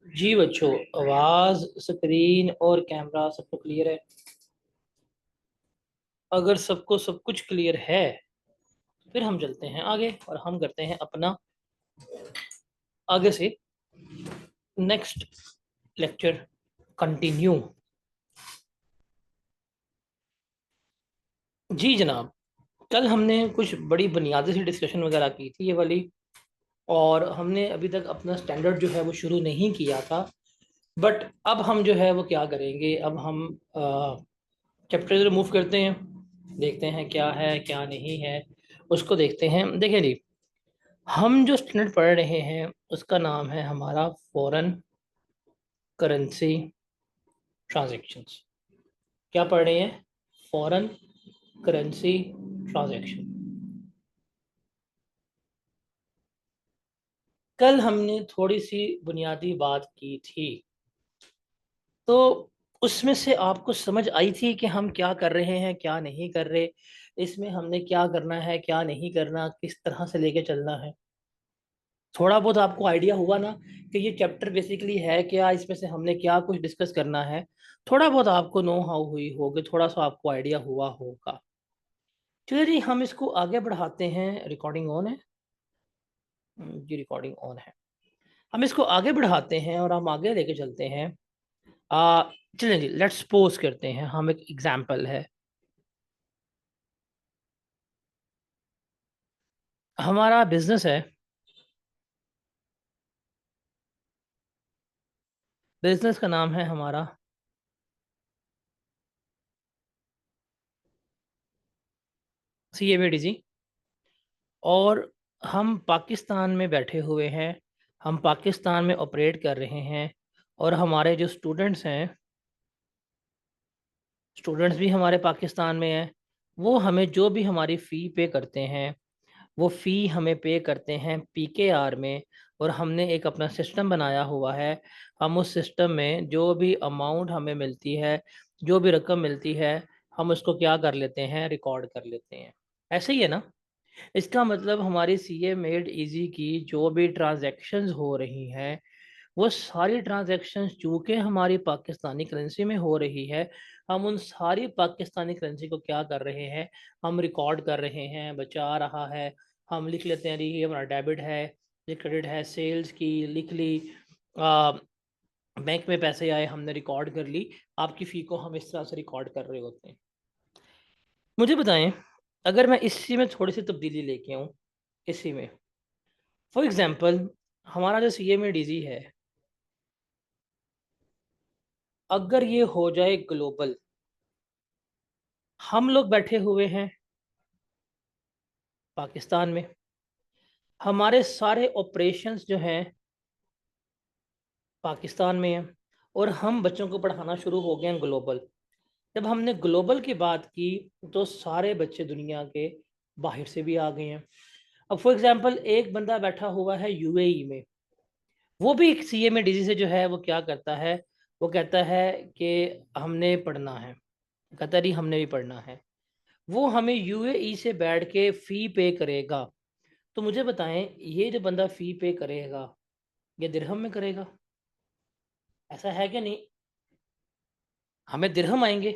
जी बच्चों, आवाज, स्क्रीन और कैमरा सबको क्लियर है? अगर सबको सब कुछ क्लियर है तो फिर हम चलते हैं आगे और हम करते हैं अपना आगे से नेक्स्ट लेक्चर कंटिन्यू। जी जनाब, कल हमने कुछ बड़ी बुनियादी सी डिस्कशन वगैरह की थी ये वाली, और हमने अभी तक अपना स्टैंडर्ड जो है वो शुरू नहीं किया था। बट अब हम जो है वो क्या करेंगे, अब हम चैप्टर मूव करते हैं, देखते हैं क्या है क्या नहीं है, उसको देखते हैं। देखिए जी, हम जो स्टैंडर्ड पढ़ रहे हैं उसका नाम है हमारा फॉरेन करेंसी ट्रांजैक्शंस। क्या पढ़ रहे हैं? Foreign currency transaction. कल हमने थोड़ी सी बुनियादी बात की थी, तो उसमें से आपको समझ आई थी कि हम क्या कर रहे हैं क्या नहीं कर रहे, इसमें हमने क्या करना है क्या नहीं करना, किस तरह से लेके चलना है। थोड़ा बहुत आपको आइडिया हुआ ना कि ये चैप्टर बेसिकली है क्या, इसमें से हमने क्या कुछ डिस्कस करना है। थोड़ा बहुत आपको नो हाउ हुई होगी, थोड़ा सा आपको आइडिया हुआ होगा। चलिए जी, हम इसको आगे बढ़ाते हैं। रिकॉर्डिंग ऑन है? जी रिकॉर्डिंग ऑन है। हम इसको आगे बढ़ाते हैं और हम आगे लेके चलते हैं। आ चलिए जी, लेट्स सपोज करते हैं, हम एक एग्जांपल है। हमारा बिजनेस है, बिजनेस का नाम है हमारा CMADG, और हम पाकिस्तान में बैठे हुए हैं, हम पाकिस्तान में ऑपरेट कर रहे हैं, और हमारे जो स्टूडेंट्स हैं, स्टूडेंट्स भी हमारे पाकिस्तान में हैं। वो हमें जो भी हमारी फ़ी पे करते हैं, वो फ़ी हमें पे करते हैं PKR में। और हमने एक अपना सिस्टम बनाया हुआ है। हम उस सिस्टम में जो भी अमाउंट हमें मिलती है, जो भी रकम मिलती है, हम उसको क्या कर लेते हैं, रिकॉर्ड कर लेते हैं। ऐसे ही है ना? इसका मतलब हमारी CMADG की जो भी ट्रांजैक्शंस हो रही हैं, वो सारी ट्रांजैक्शंस चूँकि हमारी पाकिस्तानी करेंसी में हो रही है, हम उन सारी पाकिस्तानी करेंसी को क्या कर रहे हैं, हम रिकॉर्ड कर रहे हैं। बचा आ रहा है, हम लिख लेते हैं, ये हमारा डेबिट है, ये क्रेडिट है, सेल्स की लिख ली, बैंक में पैसे आए, हमने रिकॉर्ड कर ली। आपकी फ़ी को हम इस तरह से रिकॉर्ड कर रहे होते हैं। मुझे बताएं, अगर मैं इसी में थोड़ी सी तब्दीली लेके आऊँ, इसी में फॉर एग्जांपल हमारा जो CMADG है, अगर ये हो जाए ग्लोबल, हम लोग बैठे हुए हैं पाकिस्तान में, हमारे सारे ऑपरेशंस जो हैं पाकिस्तान में हैं, और हम बच्चों को पढ़ाना शुरू हो गए हैं ग्लोबल। जब हमने ग्लोबल की बात की तो सारे बच्चे दुनिया के बाहर से भी आ गए हैं। अब फॉर एग्जांपल एक बंदा बैठा हुआ है UAE में, वो भी एक CMADG से जो है वो क्या करता है, वो कहता है कि हमने पढ़ना है, कहता है हमने भी पढ़ना है। वो हमें UAE से बैठ के फ़ी पे करेगा। तो मुझे बताएं, ये जो बंदा फ़ी पे करेगा, ये दिरहम में करेगा? ऐसा है कि नहीं? हमें दिरहम आएंगे।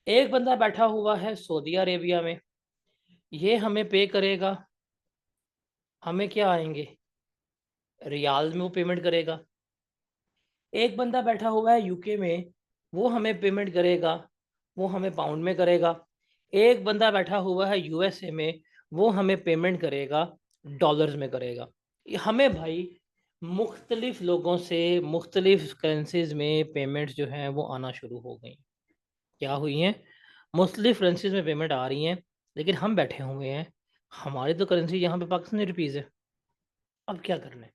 एक बंदा बैठा हुआ है सऊदी अरेबिया में, ये हमें पे करेगा, हमें क्या आएंगे, रियाल में वो पेमेंट करेगा। एक बंदा बैठा हुआ है UK में, वो हमें पेमेंट करेगा, वो हमें पाउंड में करेगा। एक बंदा बैठा हुआ है USA में, वो हमें पेमेंट करेगा, डॉलर्स में करेगा। हमें भाई मुख्तलिफ लोगों से मुख्तलिफ करेंसीज में पेमेंट्स जो हैं वो आना शुरू हो गई। क्या हुई हैं? मुख्तलिफ करेंसीज में पेमेंट आ रही हैं, लेकिन हम बैठे हुए हैं, हमारी तो करेंसी यहाँ पे पाकिस्तानी रुपीज़ है। अब क्या करना है,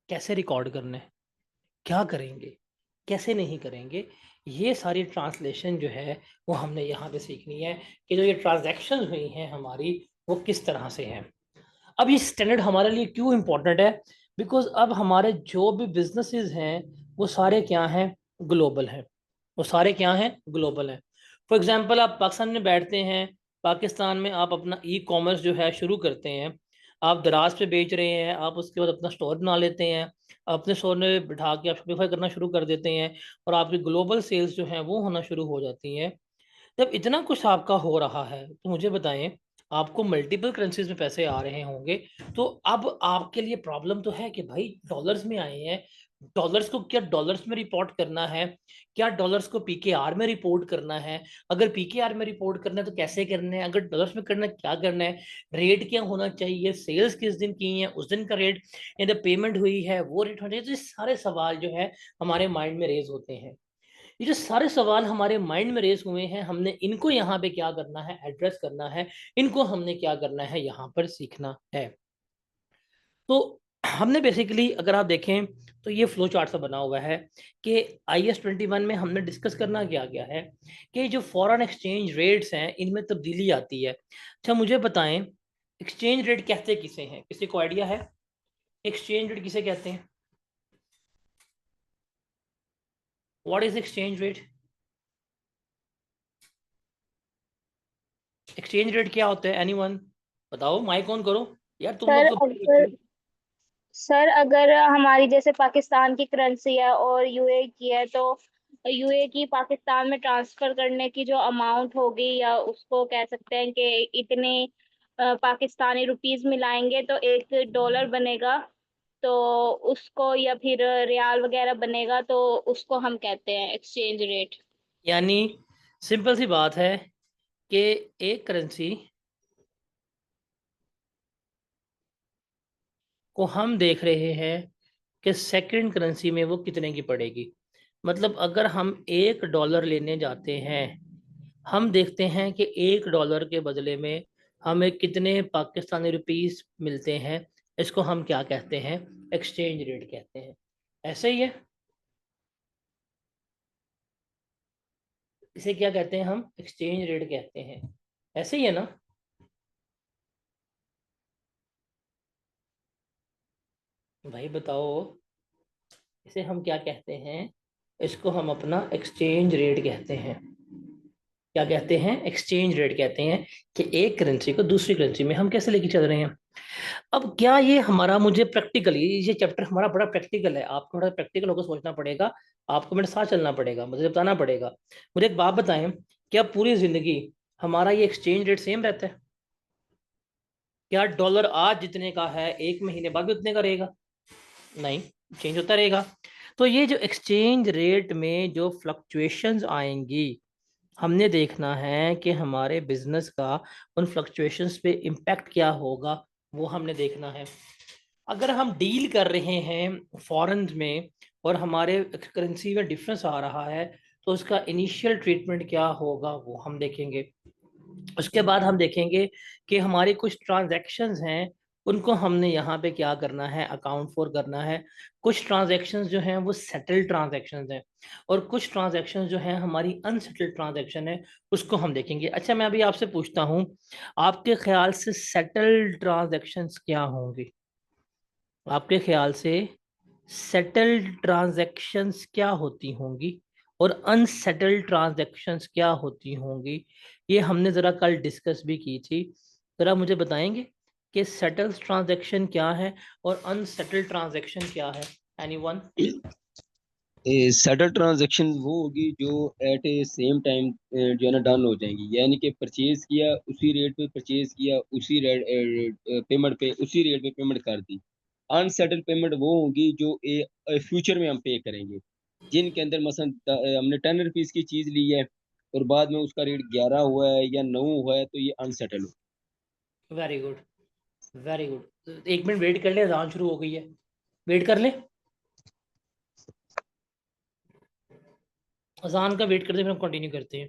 कैसे रिकॉर्ड करना है, क्या करेंगे, कैसे नहीं करेंगे, ये सारी ट्रांसलेशन जो है वो हमने यहाँ पे सीखनी है कि जो ये ट्रांजैक्शन हुई हैं हमारी, वो किस तरह से हैं। अब ये स्टैंडर्ड हमारे लिए क्यों इम्पोर्टेंट है? बिकॉज अब हमारे जो भी बिजनेसेस हैं वो सारे क्या हैं, ग्लोबल हैं। वो सारे क्या हैं, ग्लोबल हैं। फॉर एग्जांपल आप पाकिस्तान में बैठते हैं, पाकिस्तान में आप अपना E-कॉमर्स जो है शुरू करते हैं, आप दराज पे बेच रहे हैं, आप उसके बाद अपना स्टोर बना लेते हैं, अपने सोने बिठा के आप शॉपिफाई करना शुरू कर देते हैं और आपकी ग्लोबल सेल्स जो हैं वो होना शुरू हो जाती हैं। जब इतना कुछ आपका हो रहा है तो मुझे बताएं, आपको मल्टीपल करेंसीज में पैसे आ रहे होंगे, तो अब आपके लिए प्रॉब्लम तो है कि भाई डॉलर्स में आए हैं, डॉलर्स को क्या डॉलर्स में रिपोर्ट करना है, क्या डॉलर्स को पीकेआर में रिपोर्ट करना है, अगर पीकेआर में रिपोर्ट करना है तो कैसे करना है, अगर डॉलर्स में करना है क्या करना है, रेट क्या होना चाहिए, सेल्स किस दिन की है उस दिन का रेट, या पेमेंट हुई है वो रेट होना चाहिए। तो ये सारे सवाल जो है हमारे माइंड में रेज होते हैं। ये जो सारे सवाल हमारे माइंड में रेस हुए हैं, हमने इनको यहाँ पे क्या करना है, एड्रेस करना है, इनको हमने क्या करना है, यहाँ पर सीखना है। तो हमने बेसिकली अगर आप देखें तो ये फ्लो चार्ट सा बना हुआ है कि IS-21 में हमने डिस्कस करना क्या गया है कि जो फॉरेन एक्सचेंज रेट्स हैं इनमें तब्दीली आती है। अच्छा मुझे बताएं, एक्सचेंज रेट कहते किसे हैं, किसी को आइडिया है एक्सचेंज रेट किसे कहते हैं? What is exchange rate? Exchange rate क्या होता है, एनीवन बताओ, माइक ऑन करो। यार तुम सर लोग तो बड़े बच्चे अगर हो। सर अगर हमारी जैसे पाकिस्तान की करेंसी है और यूए की है, तो यूए की पाकिस्तान में ट्रांसफर करने की जो अमाउंट होगी, या उसको कह सकते हैं कि इतने पाकिस्तानी रुपीस मिलाएंगे तो $1 बनेगा, तो उसको, या फिर रियाल वगैरह बनेगा, तो उसको हम कहते हैं एक्सचेंज रेट। यानी सिंपल सी बात है कि एक करेंसी को हम देख रहे हैं कि सेकंड करेंसी में वो कितने की पड़ेगी। मतलब अगर हम $1 लेने जाते हैं, हम देखते हैं कि $1 के बदले में हमें कितने पाकिस्तानी रुपीस मिलते हैं। इसको हम क्या कहते हैं, एक्सचेंज रेट कहते हैं। ऐसे ही है, इसे क्या कहते हैं, हम एक्सचेंज रेट कहते हैं। ऐसे ही है ना? भाई बताओ, इसे हम क्या कहते हैं? इसको हम अपना एक्सचेंज रेट कहते हैं। क्या कहते हैं, एक्सचेंज रेट कहते हैं कि एक करेंसी को दूसरी करेंसी में हम कैसे लेके चल रहे हैं। अब क्या ये हमारा, मुझे प्रैक्टिकली, ये चैप्टर हमारा बड़ा प्रैक्टिकल है, आपको बड़ा प्रैक्टिकल होकर सोचना पड़ेगा, आपको मेरे साथ चलना पड़ेगा, मुझे बताना पड़ेगा। मुझे एक बात बताएं, क्या पूरी जिंदगी हमारा ये एक्सचेंज रेट सेम रहता है? क्या डॉलर आज जितने का है एक महीने बाद भी उतने का रहेगा? नहीं, चेंज होता रहेगा। तो ये जो एक्सचेंज रेट में जो फ्लक्चुएशंस आएंगी, हमने देखना है कि हमारे बिजनेस का उन फ्लक्चुएशंस पे इम्पैक्ट क्या होगा, वो हमने देखना है। अगर हम डील कर रहे हैं फॉरेन में और हमारे करेंसी में डिफरेंस आ रहा है, तो उसका इनिशियल ट्रीटमेंट क्या होगा वो हम देखेंगे। उसके बाद हम देखेंगे कि हमारी कुछ ट्रांजैक्शंस हैं, उनको हमने यहाँ पे क्या करना है, अकाउंट फॉर करना है। कुछ ट्रांजैक्शंस जो हैं वो सेटल्ड ट्रांजैक्शंस हैं, और कुछ ट्रांजैक्शंस जो हैं हमारी अनसेटल्ड ट्रांजैक्शन है, उसको हम देखेंगे। अच्छा मैं अभी आपसे पूछता हूँ, आपके ख्याल से सेटल्ड ट्रांजैक्शंस क्या होंगी? आपके ख्याल से सेटल्ड ट्रांजैक्शंस क्या होती होंगी और अनसेटल्ड ट्रांजैक्शंस क्या होती होंगी? ये हमने ज़रा कल डिस्कस भी की थी। ज़रा मुझे बताएंगे कि सेटल्ड ट्रांजैक्शन क्या है और अनसेटल्ड ट्रांजैक्शन क्या है, एनीवन? सेटल ट्रांजैक्शन वो होगी जो एट ए सेम टाइम जो है ना डन हो जाएंगी, यानी कि परचेज किया उसी रेट पे परचेज किया, उसी रेट पेमेंट पे उसी रेट पे पेमेंट कर दी। अनसेटल पेमेंट वो होगी जो फ्यूचर में हम पे करेंगे, जिनके अंदर मसलन हमने 10 रुपीज की चीज ली है और बाद में उसका रेट 11 हुआ है या 9 हुआ है, तो ये अनसेटल हो। Very good, very good. एक मिनट वेट कर ले, अजान शुरू हो गई है, वेट कर ले, अजान का वेट करते फिर हम कंटिन्यू करते हैं।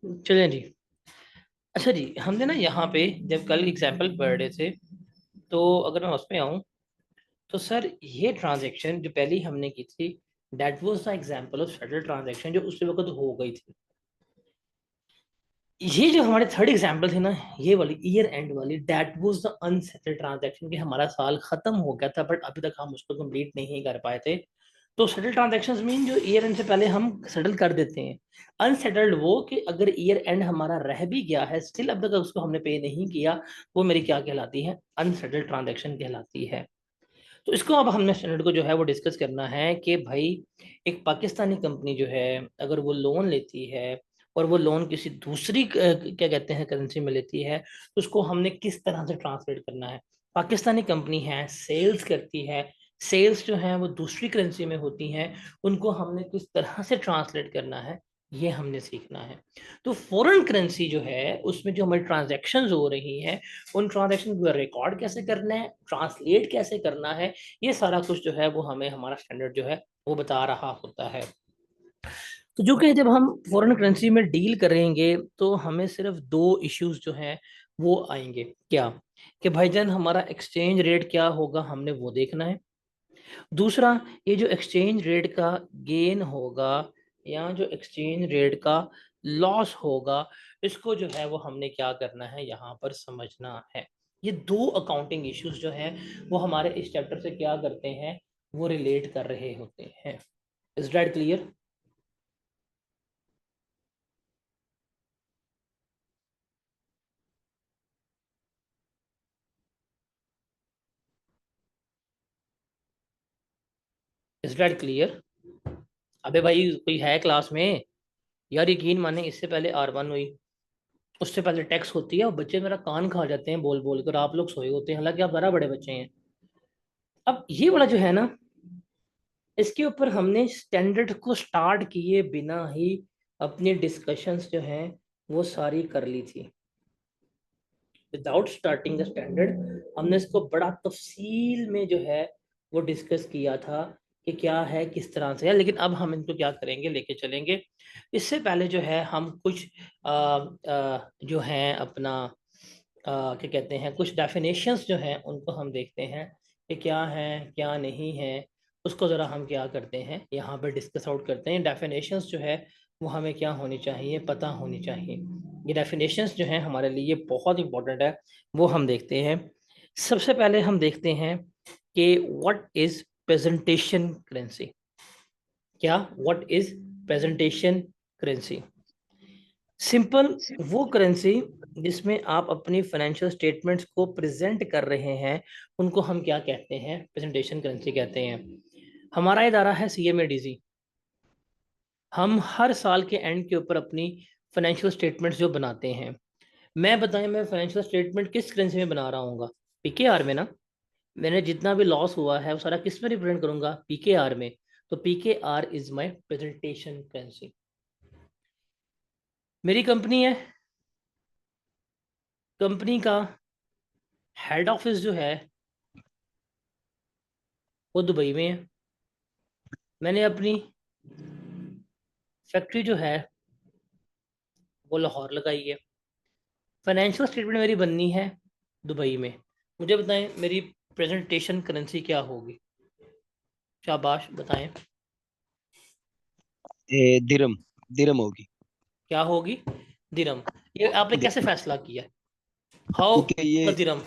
चलें जी। अच्छा जी, हमने ना यहाँ पे जब कल एग्जाम्पल पढ़ रहे थे, तो अगर मैं उसमें आऊँ, तो सर ये ट्रांजैक्शन जो पहली हमने की थी, that was the example of settle transaction जो उसी वक्त हो गई थी। ये जो हमारे थर्ड एग्जांपल थे ना, ये वाली ईयर एंड वाली, that was the unsettled transaction कि हमारा साल खत्म हो गया था बट अभी तक हम उसको कंप्लीट नहीं कर पाए थे। तो सेटल ट्रांजैक्शंस मीन जो ईयर एंड से पहले हम सेटल कर देते हैं। अनसेटल्ड वो कि अगर ईयर एंड हमारा रह भी गया है, स्टिल अब तक उसको हमने पे नहीं किया, वो मेरी क्या कहलाती है? अनसेटल्ड ट्रांजैक्शन कहलाती है। तो इसको अब हमने स्टैंडर्ड को जो है वो डिस्कस करना है कि भाई एक पाकिस्तानी कंपनी जो है अगर वो लोन लेती है और वो लोन किसी दूसरी क्या कहते हैं करेंसी में लेती है, तो उसको हमने किस तरह से ट्रांसलेट करना है। पाकिस्तानी कंपनी है, सेल्स करती है, सेल्स जो है वो दूसरी करेंसी में होती हैं, उनको हमने किस तरह से ट्रांसलेट करना है, ये हमने सीखना है। तो फॉरेन करेंसी जो है उसमें जो हमारी ट्रांजैक्शंस हो रही हैं, उन ट्रांजैक्शन को रिकॉर्ड कैसे करना है, ट्रांसलेट कैसे करना है, ये सारा कुछ जो है वो हमें हमारा स्टैंडर्ड जो है वो बता रहा होता है। तो जो कि जब हम फॉरेन करेंसी में डील करेंगे तो हमें सिर्फ दो इश्यूज जो हैं वो आएंगे। क्या? कि भाईजान हमारा एक्सचेंज रेट क्या होगा, हमने वो देखना है। दूसरा, ये जो एक्सचेंज रेट का गेन होगा या जो एक्सचेंज रेट का लॉस होगा, इसको जो है वो हमने क्या करना है, यहाँ पर समझना है। ये दो अकाउंटिंग इश्यूज जो हैं वो हमारे इस चैप्टर से क्या करते हैं, वो रिलेट कर रहे होते हैं। Is that clear? Is that clear? अबे भाई कोई है क्लास में? यार यकीन माने, इससे पहले R1 हुई, उससे पहले टैक्स होती है, और बच्चे मेरा कान खा जाते हैं बोल बोल कर, आप लोग सोए होते हैं, हालांकि आप बड़ा बड़े बच्चे हैं। अब ये वाला जो है ना, इसके ऊपर हमने स्टैंडर्ड को स्टार्ट किए बिना ही अपनी डिस्कशंस जो हैं वो सारी कर ली थी। विदाउट स्टार्टिंग द स्टैंडर्ड हमने इसको बड़ा तफसील में जो है वो डिस्कस किया था कि क्या है, किस तरह से है। लेकिन अब हम इनको क्या करेंगे, लेके चलेंगे। इससे पहले जो है हम कुछ जो हैं अपना क्या कहते हैं, कुछ डेफिनेशंस जो हैं उनको हम देखते हैं कि क्या है क्या नहीं है। उसको ज़रा हम क्या करते हैं, यहाँ पर डिस्कस आउट करते हैं। डेफिनेशंस जो है वो हमें क्या होनी चाहिए, पता होनी चाहिए। ये डेफिनेशंस जो हैं हमारे लिए बहुत इंपॉर्टेंट है, वो हम देखते हैं। सबसे पहले हम देखते हैं कि व्हाट इज़ प्रेजेंटेशन करेंसी। क्या? What is presentation currency? Simple वो करेंसी जिसमें आप अपनी फाइनेंशियल स्टेटमेंट्स को प्रेजेंट कर रहे हैं, उनको हम क्या कहते हैं, प्रेजेंटेशन करेंसी कहते हैं। हमारा इदारा है CMADC। हम हर साल के एंड के ऊपर अपनी फाइनेंशियल स्टेटमेंट्स जो बनाते हैं, मैं बताएं मैं फाइनेंशियल स्टेटमेंट किस करेंसी में बना रहा हूँ? PKR में ना। मैंने जितना भी लॉस हुआ है वो सारा किस में रिप्रेजेंट करूंगा? PKR में। तो PKR is my presentation currency. मेरी कंपनी है, कंपनी का हेड ऑफिस जो है वो दुबई में है। मैंने अपनी फैक्ट्री जो है वो लाहौर लगाई है। फाइनेंशियल स्टेटमेंट मेरी बननी है दुबई में। मुझे बताएं मेरी प्रेजेंटेशन करेंसी क्या होगी? शाबाश बताएं। दिरम दिरम होगी। क्या होगी? दिरम। ये आपने दि- कैसे फैसला किया? हाउ क्योंकि ये द दिरम?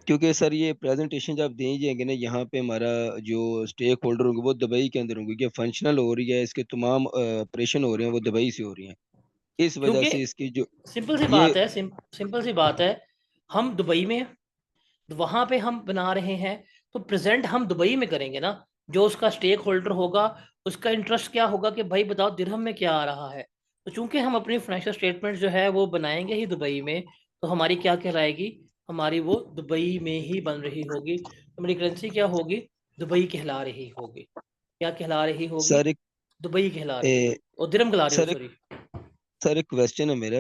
क्योंकि सर ये प्रेजेंटेशन जब दे जाएंगे ना, यहाँ पे हमारा जो स्टेक होल्डर होंगे वो दुबई के अंदर होंगे, कि फंक्शनल हो रही है, इसके तमाम ऑपरेशन हो रहे हैं वो दुबई से हो रही हैं। इस वजह क्योंकि से इसकी जो सिंपल सी ये बात है, सिंपल सी बात है, हम दुबई में हैं, वहां पे हम बना रहे हैं, तो प्रेजेंट हम दुबई में करेंगे ना। जो उसका स्टेक होल्डर होगा, उसका इंटरेस्ट क्या होगा कि भाई बताओ दिरहम में क्या आ रहा है। तो चूंकि हम अपनी फाइनेंशियल स्टेटमेंट जो है वो बनाएंगे ही दुबई में, तो हमारी क्या कहलाएगी, हमारी वो दुबई में ही बन रही होगी। तो हमारी करेंसी क्या होगी? दुबई कहला रही होगी। क्या कहला रही होगी? सर एक दुबई कहला रही ए, होगी, और दिरहम कहला रही हो, सर सॉरी। सर एक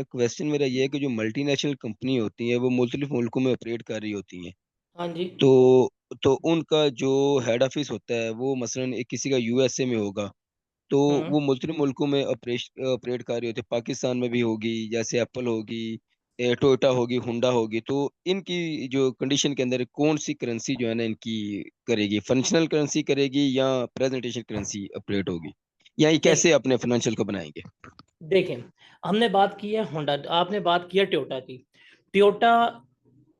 क्वेश्चन मेरा ये है कि जो मल्टीनेशनल कंपनी होती है वो मुल्तलिफ मुल्कों में ऑपरेट कर रही होती हैं। हाँ जी। तो तो उनका जो हेड ऑफिस होता है वो मसलन एक किसी का USA में होगा, तो वो मुल्तलिफ मुल्कों में ऑपरेट कर रही होती है। पाकिस्तान में भी होगी, जैसे एप्पल होगी, टोयोटा होगी, हुंडा होगी। तो इनकी जो कंडीशन के अंदर कौन सी करेंसी जो है ना इनकी करेगी, फंक्शनल करेंसी करेगी या प्रेजेंटेशन करेंसी ऑपरेट होगी, या ये कैसे देखिए अपने फाइनेंशियल को बनाएंगे? देखिए हमने बात की है होंडा, आपने बात किया टोयोटा की। टोयोटा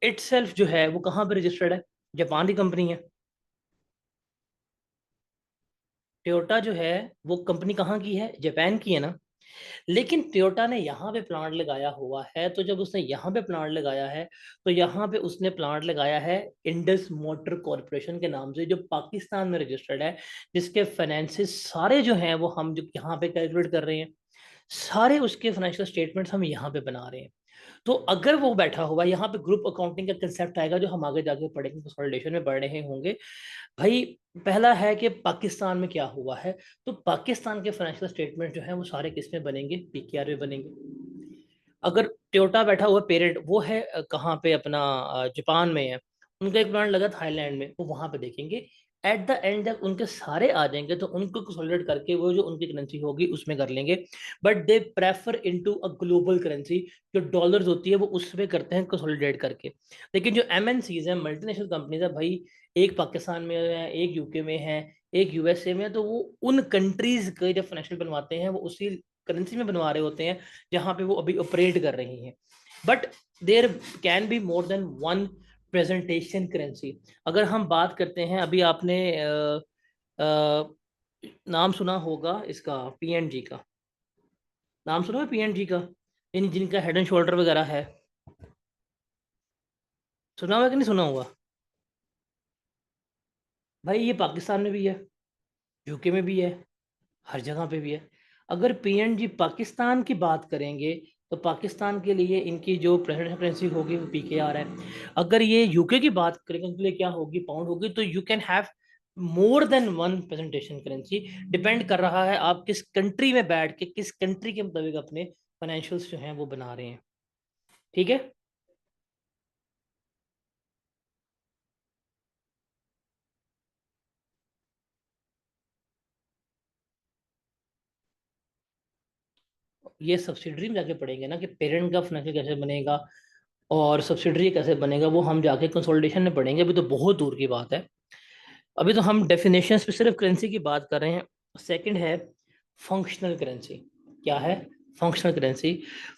इटसेल्फ जो है वो कहाँ पे रजिस्टर्ड है? जापान की कंपनी है। टोयोटा जो है वो कंपनी कहाँ की है? जापान की है ना। लेकिन टोयोटा ने यहाँ पे प्लांट लगाया हुआ है, तो जब उसने यहाँ पे प्लांट लगाया है तो यहाँ पे उसने प्लांट लगाया है इंडस मोटर कॉरपोरेशन के नाम से, जो पाकिस्तान में रजिस्टर्ड है, जिसके फाइनेंसेस सारे जो हैं वो हम जो यहाँ पे कैलकुलेट कर रहे हैं, सारे उसके फाइनेंशियल स्टेटमेंट्स हम यहाँ पे बना रहे हैं। तो अगर वो बैठा हुआ यहाँ पे ग्रुप अकाउंटिंग का कंसेप्ट आएगा जो हम आगे जाके पढ़ेंगे, कंसोलिडेशन में पढ़ रहे होंगे भाई। पहला है कि पाकिस्तान में क्या हुआ है, तो पाकिस्तान के फाइनेंशियल स्टेटमेंट जो है वो सारे किस में बनेंगे? पीकेआर में बनेंगे। अगर टोयोटा बैठा हुआ पेरेंट वो है कहाँ पे अपना जापान में है, उनका एक प्लांट लगा थाईलैंड में, वो वहां पे देखेंगे। एट द एंड जब उनके सारे आ जाएंगे तो उनको कंसोलिडेट करके वो जो उनकी करेंसी होगी उसमें कर लेंगे। But they prefer into a global currency, जो डॉलर्स होती है वो उसमें करते हैं कंसोलिडेट करके। लेकिन जो एमएनसीज हैं, मल्टीनेशनल कंपनीज है भाई, एक पाकिस्तान में है, एक यूके में है, एक यूएसए में है, तो वो उन कंट्रीज के जब फाइनेंशियल बनवाते हैं वो उसी करेंसी में बनवा रहे होते हैं जहां पे वो अभी ऑपरेट कर रही हैं। But there can be more than one presentation currency. अगर हम बात करते हैं, अभी आपने नाम सुना होगा इसका, पीएनजी का नाम सुना है? पीएनजी का, इन जिनका हेड एंड शोल्डर वगैरह है, सुना हुआ कि नहीं सुना हुआ? भाई ये पाकिस्तान में भी है, यूके में भी है, हर जगह पे भी है। अगर पीएनजी पाकिस्तान की बात करेंगे तो पाकिस्तान के लिए इनकी जो प्रेसिडेंशियल करेंसी होगी वो पीकेआर है। अगर ये यूके की बात करेंगे उनके लिए क्या होगी? पाउंड होगी। तो you can have more than one presentation currency. Depend कर रहा है आप किस कंट्री में बैठ के, किस कंट्री के मुताबिक अपने फाइनेंशियल्स जो हैं वो बना रहे हैं। ठीक है। ये सब्सिडरी में जाके पढ़ेंगे ना कि पेरेंट का फाइनेंशियल कैसे बनेगा और सब्सिडरी कैसे बनेगा, वो हम जाके कंसोलिडेशन में पढ़ेंगे। अभी तो बहुत दूर की बात है। अभी तो हम डेफिनेशन पे सिर्फ करेंसी की बात कर रहे हैं। सेकंड है फंक्शनल करेंसी। क्या है फंक्शनल करेंसी?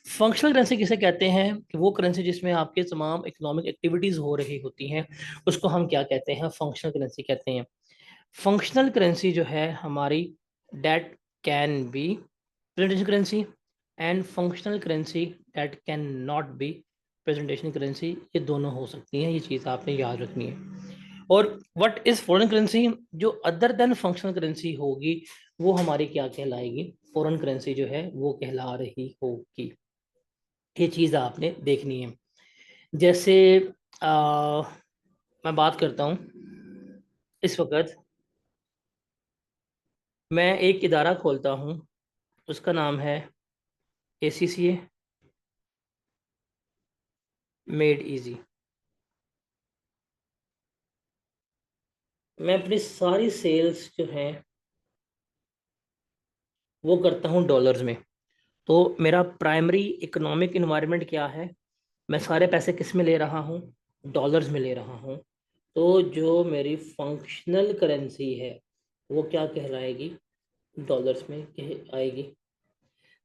फंक्शनल करेंसी किसे कहते हैं? कि वो करेंसी जिसमें आपके तमाम इकोनॉमिक एक्टिविटीज हो रही होती हैं, उसको हम क्या कहते हैं? फंक्शनल करेंसी कहते हैं। फंक्शनल करेंसी जो है हमारी, date can be presentation currency and functional currency date can not be presentation currency. ये दोनों हो सकती हैं, ये चीज़ आपने याद रखनी है। और व्हाट इज फॉरेन करेंसी? जो अदर देन फंक्शनल करेंसी होगी वो हमारी क्या कहलाएगी? फॉरेन करेंसी जो है वो कहला रही होगी। ये चीज़ आपने देखनी है। जैसे मैं बात करता हूँ इस वक्त, मैं एक इदारा खोलता हूँ, उसका नाम है ACCA मेड इजी। मैं अपनी सारी सेल्स जो हैं वो करता हूँ डॉलर्स में। तो मेरा प्राइमरी इकोनॉमिक इन्वायरमेंट क्या है? मैं सारे पैसे किस में ले रहा हूँ? डॉलर्स में ले रहा हूँ। तो जो मेरी फंक्शनल करेंसी है वो क्या कहलाएगी? डॉलर्स में आएगी।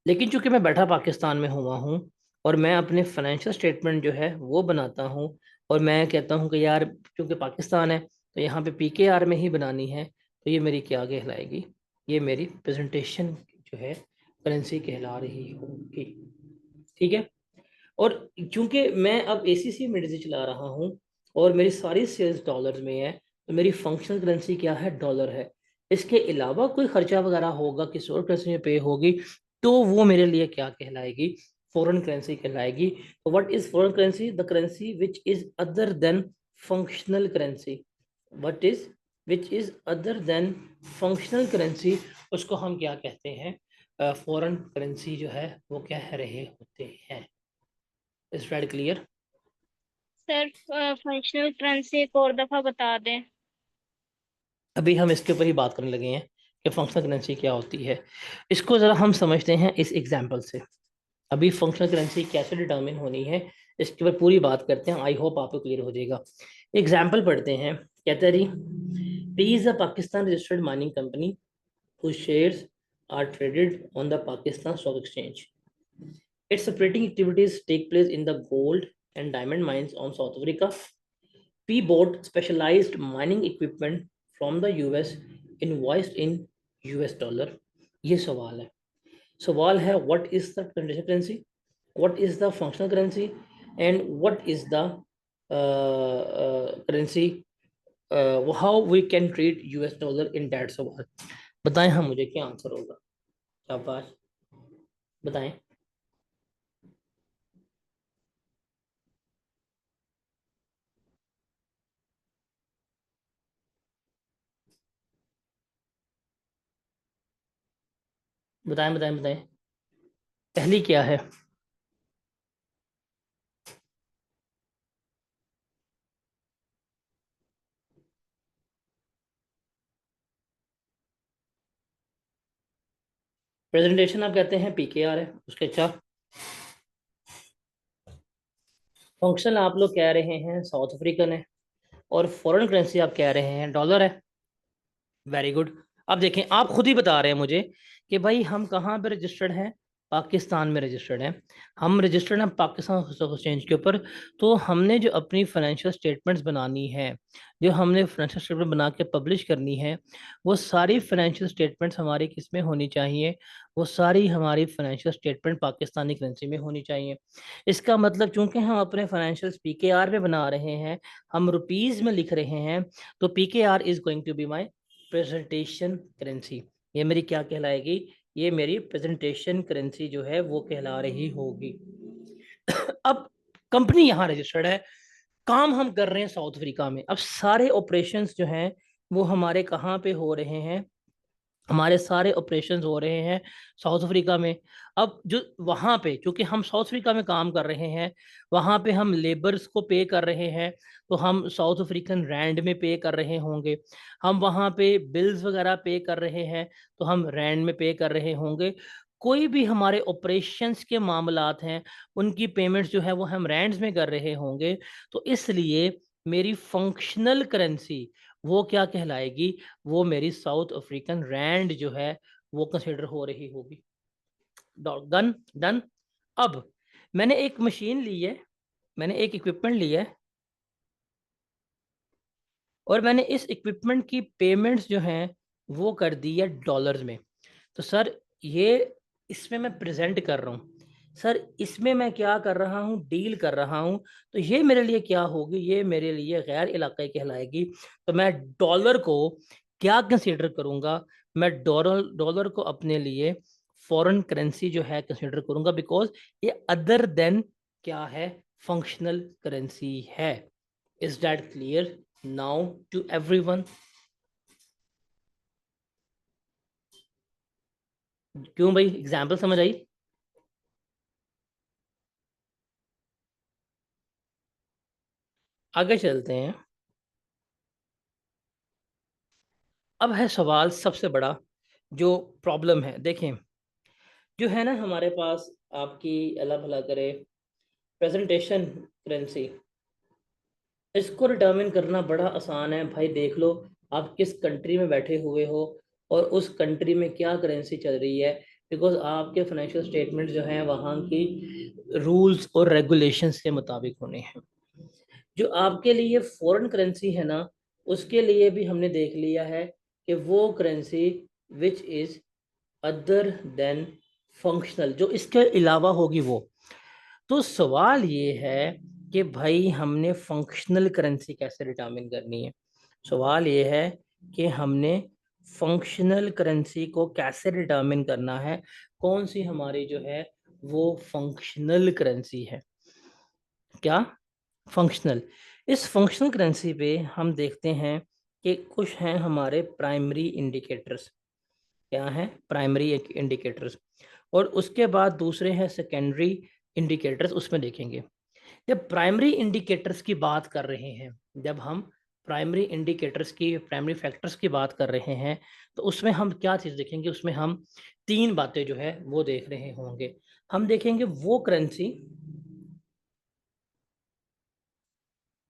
लेकिन चूंकि मैं बैठा पाकिस्तान में हुआ हूँ और मैं अपने फाइनेंशियल स्टेटमेंट जो है वो बनाता हूँ, और मैं कहता हूँ कि यार क्योंकि पाकिस्तान है तो यहाँ पे पीकेआर में ही बनानी है, तो ये मेरी क्या कहलाएगी? ये मेरी प्रेजेंटेशन जो है करेंसी कहला रही होगी। ठीक है। और चूंकि मैं अब एसीसी मिडजी चला रहा हूँ और मेरी सारी सेल्स डॉलर्स में है, तो मेरी फंक्शनल करेंसी क्या है? डॉलर है। इसके अलावा कोई खर्चा वगैरह होगा किसी और करेंसी में पे होगी, तो वो मेरे लिए क्या कहलाएगी? फॉरेन करेंसी कहलाएगी। तो what is foreign currency? The currency which is other than functional currency. What is which is other than functional currency, उसको हम क्या कहते हैं? फॉरेन करेंसी जो है वो कह रहे होते हैं। Is that clear? Sir functional currency एक और दफा बता दें। अभी हम इसके ऊपर ही बात करने लगे हैं कि फंक्शनल करेंसी क्या होती है। इसको ज़रा हम समझते हैं इस एग्जाम्पल से। अभी फंक्शनल करेंसी कैसे डिटर्मिन होनी है इसके ऊपर पूरी बात करते हैं। आई होप आपको क्लियर हो जाएगा। एग्जाम्पल पढ़ते हैं। कहते रही P is a Pakistan registered mining company whose shares are traded on the Pakistan Stock Exchange. Its operating activities take place in the gold and diamond mines on South Africa. P bought specialized mining equipment from the US invoiced in US dollar. ये सवाल है। सवाल है what is the conditional currency, what is the functional currency and what is the currency, how we can treat US dollar in that सवाल। बताएं हम मुझे क्या आंसर होगा। शाबाश बताएं। बताएं बताएं बताएं पहली क्या है। प्रेजेंटेशन आप कहते हैं पीकेआर है उसके। अच्छा फंक्शन आप लोग कह रहे हैं साउथ अफ्रीकन है और फॉरेन करेंसी आप कह रहे हैं डॉलर है। Very good. अब देखें आप खुद ही बता रहे हैं मुझे कि भाई हम कहाँ पे रजिस्टर्ड हैं। पाकिस्तान में रजिस्टर्ड हैं। हम रजिस्टर्ड हैं पाकिस्तान स्टॉक एक्सचेंज के ऊपर। तो हमने जो अपनी फाइनेंशियल स्टेटमेंट्स बनानी है, जो हमने फाइनेंशियल स्टेटमेंट बना के पब्लिश करनी है, वो सारी फाइनेंशियल स्टेटमेंट्स हमारी किस में होनी चाहिए। वो सारी हमारी फाइनेंशियल स्टेटमेंट पाकिस्तानी करेंसी में होनी चाहिए। इसका मतलब चूंकि हम अपने फाइनेंशियल पीकेआर में बना रहे हैं, हम रुपीज़ में लिख रहे हैं, तो PKR is going to be my presentation currency. ये मेरी क्या कहलाएगी, ये मेरी प्रेजेंटेशन करेंसी जो है वो कहला रही होगी। अब कंपनी यहाँ रजिस्टर्ड है, काम हम कर रहे हैं साउथ अफ्रीका में। अब सारे ऑपरेशंस जो हैं वो हमारे कहाँ पे हो रहे हैं, हमारे सारे ऑपरेशंस हो रहे हैं साउथ अफ्रीका में। अब जो वहाँ पे क्योंकि हम साउथ अफ्रीका में काम कर रहे हैं, वहाँ पे हम लेबर्स को पे कर रहे हैं, तो हम साउथ अफ्रीकन रैंड में पे कर रहे होंगे। हम वहाँ पे बिल्स वगैरह पे कर रहे हैं, तो हम रैंड में पे कर रहे होंगे। कोई भी हमारे ऑपरेशंस के मामलात हैं, उनकी पेमेंट्स जो है वो हम रैंड्स में कर रहे होंगे। तो इसलिए मेरी फंक्शनल करेंसी वो क्या कहलाएगी, वो मेरी साउथ अफ्रीकन रैंड जो है वो कंसिडर हो रही होगी। Done done. अब मैंने एक मशीन ली है, मैंने एक इक्विपमेंट लिया है और मैंने इस इक्विपमेंट की पेमेंट्स जो हैं वो कर दी है डॉलर्स में। तो सर ये इसमें मैं प्रेजेंट कर रहा हूँ, सर इसमें मैं क्या कर रहा हूँ, डील कर रहा हूँ। तो ये मेरे लिए क्या होगी, ये मेरे लिए गैर इलाकाई कहलाएगी। तो मैं डॉलर को क्या कंसीडर करूँगा, मैं डॉलर डॉलर को अपने लिए फॉरेन करेंसी जो है कंसीडर करूँगा, बिकॉज ये अदर देन क्या है, फंक्शनल करेंसी है। Is that clear now to everyone. क्यों भाई, एग्जाम्पल समझ आई। आगे चलते हैं। अब है सवाल सबसे बड़ा जो प्रॉब्लम है। देखें जो है ना हमारे पास, आपकी अल्लाह भला करे, प्रेजेंटेशन करेंसी, इसको डिटर्मिन करना बड़ा आसान है भाई। देख लो आप किस कंट्री में बैठे हुए हो और उस कंट्री में क्या करेंसी चल रही है, बिकॉज आपके फाइनेंशियल स्टेटमेंट जो हैं वहाँ की रूल्स और रेगुलेशंस के मुताबिक होने हैं। जो आपके लिए फॉरेन करेंसी है ना, उसके लिए भी हमने देख लिया है कि वो currency which is other than functional, जो इसके अलावा होगी वो। तो सवाल ये है कि भाई हमने फंक्शनल करेंसी कैसे डिटरमिन करनी है। सवाल ये है कि हमने फंक्शनल करेंसी को कैसे डिटरमिन करना है, कौन सी हमारी जो है वो फंक्शनल करेंसी है। क्या फंक्शनल। इस फंक्शनल करेंसी पे हम देखते हैं कि कुछ हैं हमारे प्राइमरी इंडिकेटर्स। क्या हैं प्राइमरी इंडिकेटर्स, और उसके बाद दूसरे हैं सेकेंडरी इंडिकेटर्स। उसमें देखेंगे जब प्राइमरी इंडिकेटर्स की बात कर रहे हैं, जब हम प्राइमरी इंडिकेटर्स की, प्राइमरी फैक्टर्स की बात कर रहे हैं, तो उसमें हम क्या चीज़ देखेंगे? उसमें हम 3 बातें जो है वो देख रहे होंगे। हम देखेंगे वो करेंसी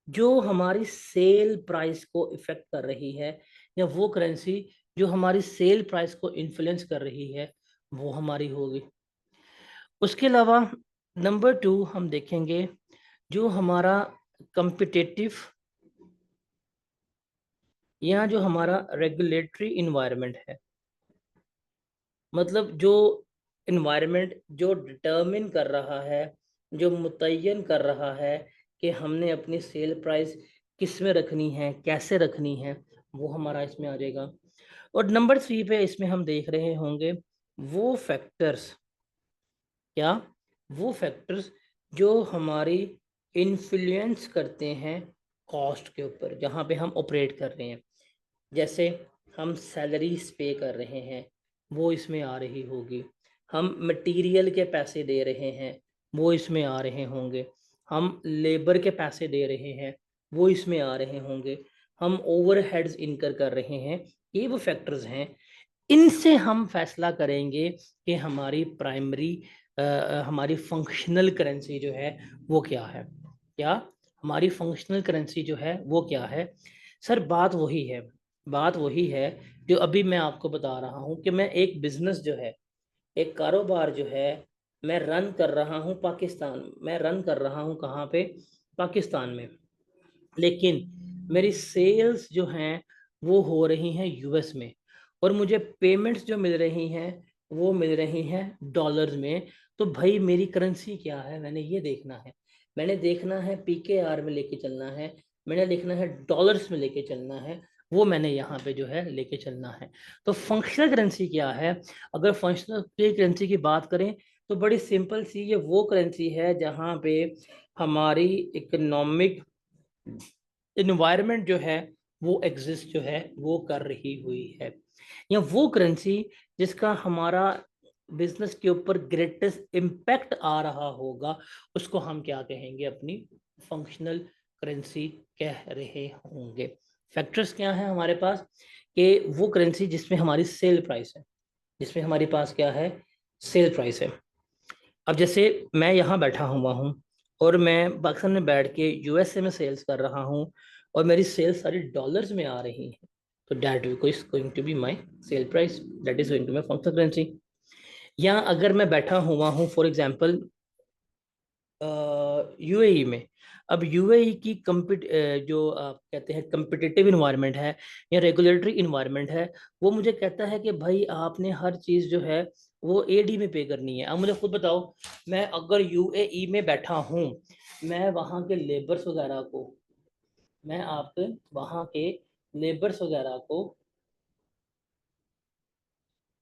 जो हमारी सेल प्राइस को इफ़ेक्ट कर रही है, या वो करेंसी जो हमारी सेल प्राइस को इन्फ्लुएंस कर रही है, वो हमारी होगी। उसके अलावा नंबर 2 हम देखेंगे जो हमारा कॉम्पिटिटिव या जो हमारा रेगुलेटरी इन्वायरमेंट है, मतलब जो इन्वायरमेंट जो डिटर्मिन कर रहा है, जो मुतय्यन कर रहा है कि हमने अपनी सेल प्राइस किस में रखनी है, कैसे रखनी है, वो हमारा इसमें आ जाएगा। और नंबर 3 पे इसमें हम देख रहे होंगे वो फैक्टर्स, क्या? वो फैक्टर्स जो हमारी इन्फ्लुएंस करते हैं कॉस्ट के ऊपर, जहाँ पे हम ऑपरेट कर रहे हैं। जैसे हम सैलरीज पे कर रहे हैं, वो इसमें आ रही होगी। हम मटेरियल के पैसे दे रहे हैं, वो इसमें आ रहे होंगे। हम लेबर के पैसे दे रहे हैं, वो इसमें आ रहे होंगे। हम ओवरहेड्स इनकर कर रहे हैं, ये वो फैक्टर्स हैं। इनसे हम फैसला करेंगे कि हमारी प्राइमरी हमारी फंक्शनल करेंसी जो है वो क्या है। क्या हमारी फंक्शनल करेंसी जो है वो क्या है? सर बात वही है, बात वही है जो अभी मैं आपको बता रहा हूँ कि मैं एक बिजनेस जो है, एक कारोबार जो है, मैं रन कर रहा हूँ पाकिस्तान, मैं रन कर रहा हूँ कहाँ पे? पाकिस्तान में। लेकिन मेरी सेल्स जो हैं वो हो रही हैं यूएस में, और मुझे पेमेंट्स जो मिल रही हैं वो मिल रही हैं डॉलर्स में। तो भाई मेरी करेंसी क्या है, मैंने ये देखना है। मैंने देखना है पीकेआर में लेके चलना है, मैंने देखना है डॉलर्स में लेके चलना है, वो मैंने यहाँ पे जो है लेके चलना है। तो फंक्शनल करेंसी क्या है? अगर फंक्शनल करेंसी की बात करें तो बड़ी सिंपल सी, ये वो करेंसी है जहाँ पे हमारी इकोनॉमिक इन्वायरमेंट जो है वो एग्जिस्ट जो है वो कर रही हुई है, या वो करेंसी जिसका हमारा बिजनेस के ऊपर ग्रेटेस्ट इम्पैक्ट आ रहा होगा, उसको हम क्या कहेंगे? अपनी फंक्शनल करेंसी कह रहे होंगे। फैक्टर्स क्या है हमारे पास? कि वो करेंसी जिसमें हमारी सेल प्राइस है, जिसमें हमारे पास क्या है? सेल प्राइस है। अब जैसे मैं यहाँ बैठा हुआ हूँ और मैं पाकिस्तान में बैठ के यूएसए में सेल्स कर रहा हूँ, और मेरी सेल्स सारी डॉलर्स में आ रही है, तो that is going to be my sale price, that is going to my functional currency. या अगर मैं बैठा हुआ हूँ फॉर एग्जांपल यूएई में, अब यूएई की जो आप कहते हैं कम्पिटिटिव इन्वायरमेंट है या रेगुलेटरी इन्वायरमेंट है, वो मुझे कहता है कि भाई आपने हर चीज़ जो है वो एडी में पे करनी है। अब मुझे खुद बताओ, मैं अगर यूएई में बैठा हूँ, मैं वहाँ के लेबर्स वगैरह को, मैं आपके वहाँ के लेबर्स वगैरह को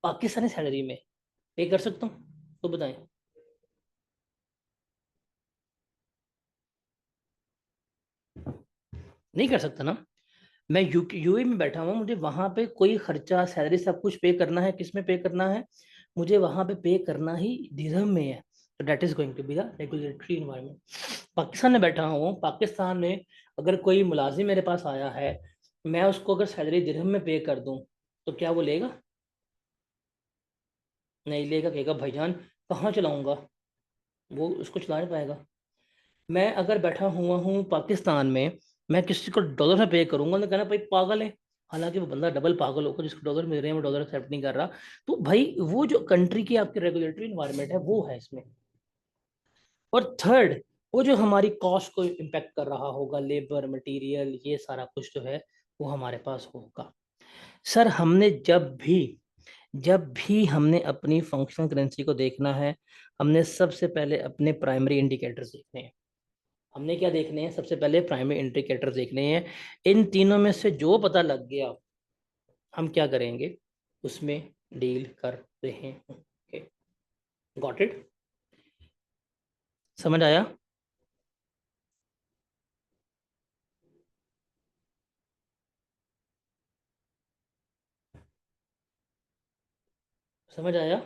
पाकिस्तानी सैलरी में पे कर सकता हूँ? तो बताएं। नहीं कर सकता ना। मैं यूएई में बैठा हुआ, मुझे वहां पे कोई खर्चा, सैलरी, सब कुछ पे करना है, किस में पे करना है? मुझे वहां पे करना ही दिरहम में है। तो that is going to be the regulatory environment. Pakistan में बैठा हुआ हूँ, पाकिस्तान में अगर कोई मुलाजिम मेरे पास आया है, मैं उसको अगर सैलरी दिरहम में पे कर दूं, तो क्या वो लेगा? नहीं लेगा, कहेगा भाईजान कहाँ चलाऊंगा, वो उसको चला नहीं पाएगा। मैं अगर बैठा हुआ हूँ पाकिस्तान में, मैं किसी को डॉलर में पे करूंगा तो कहना भाई पागल है। हालांकि वो बंदा डबल पागल होगा, जिसको डॉलर मिल रहे हैं वो डॉलर एक्सेप्ट नहीं कर रहा। तो भाई वो जो कंट्री की आपकी रेगुलेटरी इन्वायरमेंट है वो है इसमें। और थर्ड, वो जो हमारी कॉस्ट को इम्पेक्ट कर रहा होगा, लेबर, मटेरियल, ये सारा कुछ जो है वो हमारे पास होगा। सर हमने जब भी हमने अपनी फंक्शनल करेंसी को देखना है, हमने सबसे पहले अपने प्राइमरी इंडिकेटर्स देखने हैं। हमने क्या देखने हैं? सबसे पहले प्राइमरी इंडिकेटर देखने हैं। इन तीनों में से जो पता लग गया, हम क्या करेंगे? उसमें डील कर रहे होंगे। Got it? समझ आया? समझ आया?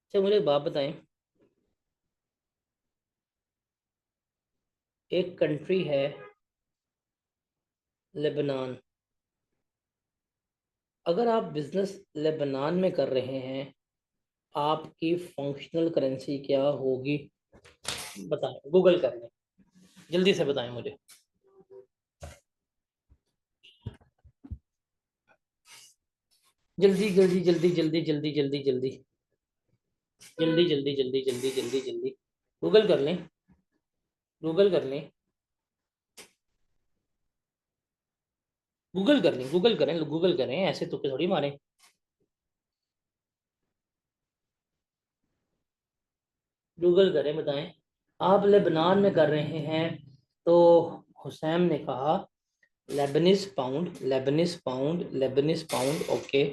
अच्छा मुझे एक बात बताएं, एक कंट्री है लेबनान। अगर आप बिजनेस लेबनान में कर रहे हैं, आपकी फंक्शनल करेंसी क्या होगी? बताएं, गूगल कर लें, जल्दी से बताएं मुझे। जल्दी जल्दी जल्दी जल्दी जल्दी जल्दी जल्दी जल्दी जल्दी जल्दी जल्दी जल्दी जल्दी गूगल कर लें, गूगल कर लें, गूगल कर लें, गूगल करें, गूगल करें, ऐसे तुक्के थोड़ी मारें। गूगल करें, बताएं। आप लेबनान में कर रहे हैं तो हुसैन ने कहा Lebanese pound, Lebanese pound, Lebanese pound, okay.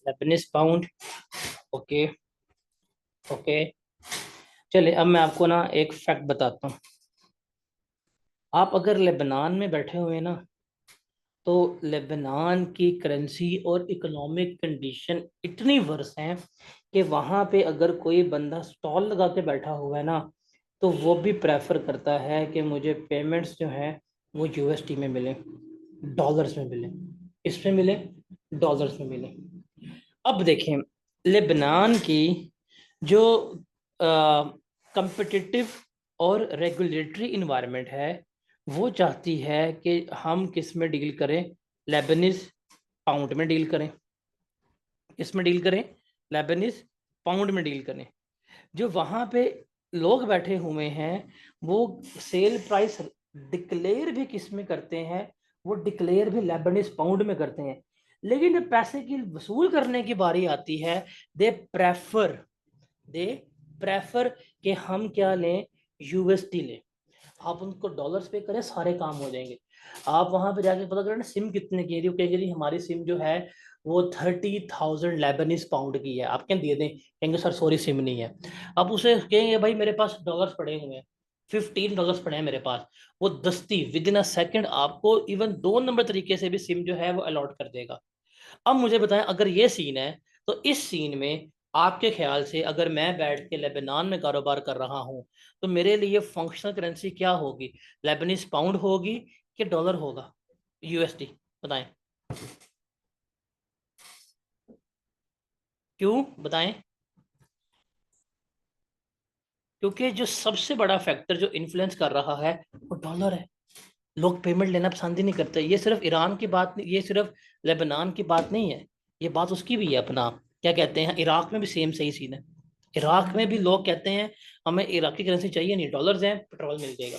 Lebanese pound, okay, okay. चलिए अब मैं आपको ना एक फैक्ट बताता हूँ। आप अगर लेबनान में बैठे हुए ना, तो लेबनान की करेंसी और इकोनॉमिक कंडीशन इतनी वर्स हैं कि वहाँ पे अगर कोई बंदा स्टॉल लगा के बैठा हुआ है ना, तो वो भी प्रेफर करता है कि मुझे पेमेंट्स जो हैं वो यूएसडी में मिले, डॉलर्स में मिले, इसमें मिले, डॉलर्स में मिले। अब देखें, लेबनान की जो कंपिटिटिव और रेगुलेटरी इन्वायरमेंट है, वो चाहती है कि हम किस में डील करें, लेबनीज पाउंड में डील करें। किस में डील करें? लेबनीज पाउंड में डील करें। जो वहाँ पे लोग बैठे हुए हैं, वो सेल प्राइस डिक्लेयर भी किस में करते हैं? वो डिक्लेयर भी लेबनीज पाउंड में करते हैं। लेकिन जब पैसे की वसूल करने की बारी आती है, दे प्रेफर दे प्रेफर कि हम क्या लें, यूएसडी लें। आप उनको डॉलर्स पे करें, सारे काम हो जाएंगे। आप वहां पे जाके पता करें ना सिम कितने की है, वो कहेंगे जी हमारी सिम जो है वो 30,000 लेबनीज पाउंड की है, आप क्या दे दें? कहेंगे सर सॉरी सिम नहीं है। अब उसे कहेंगे भाई मेरे पास डॉलर्स पड़े हुए हैं, $15 पड़े हैं मेरे पास, वो दस्ती विद इन अ सेकेंड आपको इवन 2 नंबर तरीके से भी सिम जो है वो अलॉट कर देगा। अब मुझे बताएं, अगर ये सीन है, तो इस सीन में आपके ख्याल से अगर मैं बैठ के लेबनान में कारोबार कर रहा हूं, तो मेरे लिए फंक्शनल करेंसी क्या होगी? लेबनीज पाउंड होगी कि डॉलर होगा, यूएसडी? बताएं क्यों, बताएं। क्योंकि जो सबसे बड़ा फैक्टर जो इन्फ्लुएंस कर रहा है वो डॉलर है। लोग पेमेंट लेना पसंद ही नहीं करते। ये सिर्फ ईरान की बात नहीं, ये सिर्फ लेबनान की बात नहीं है, ये बात उसकी भी है। अपना क्या कहते हैं, इराक में भी सेम सही सीन है। इराक में भी लोग कहते हैं हमें इराकी करेंसी चाहिए नहीं, डॉलर्स हैं, पेट्रोल मिल जाएगा।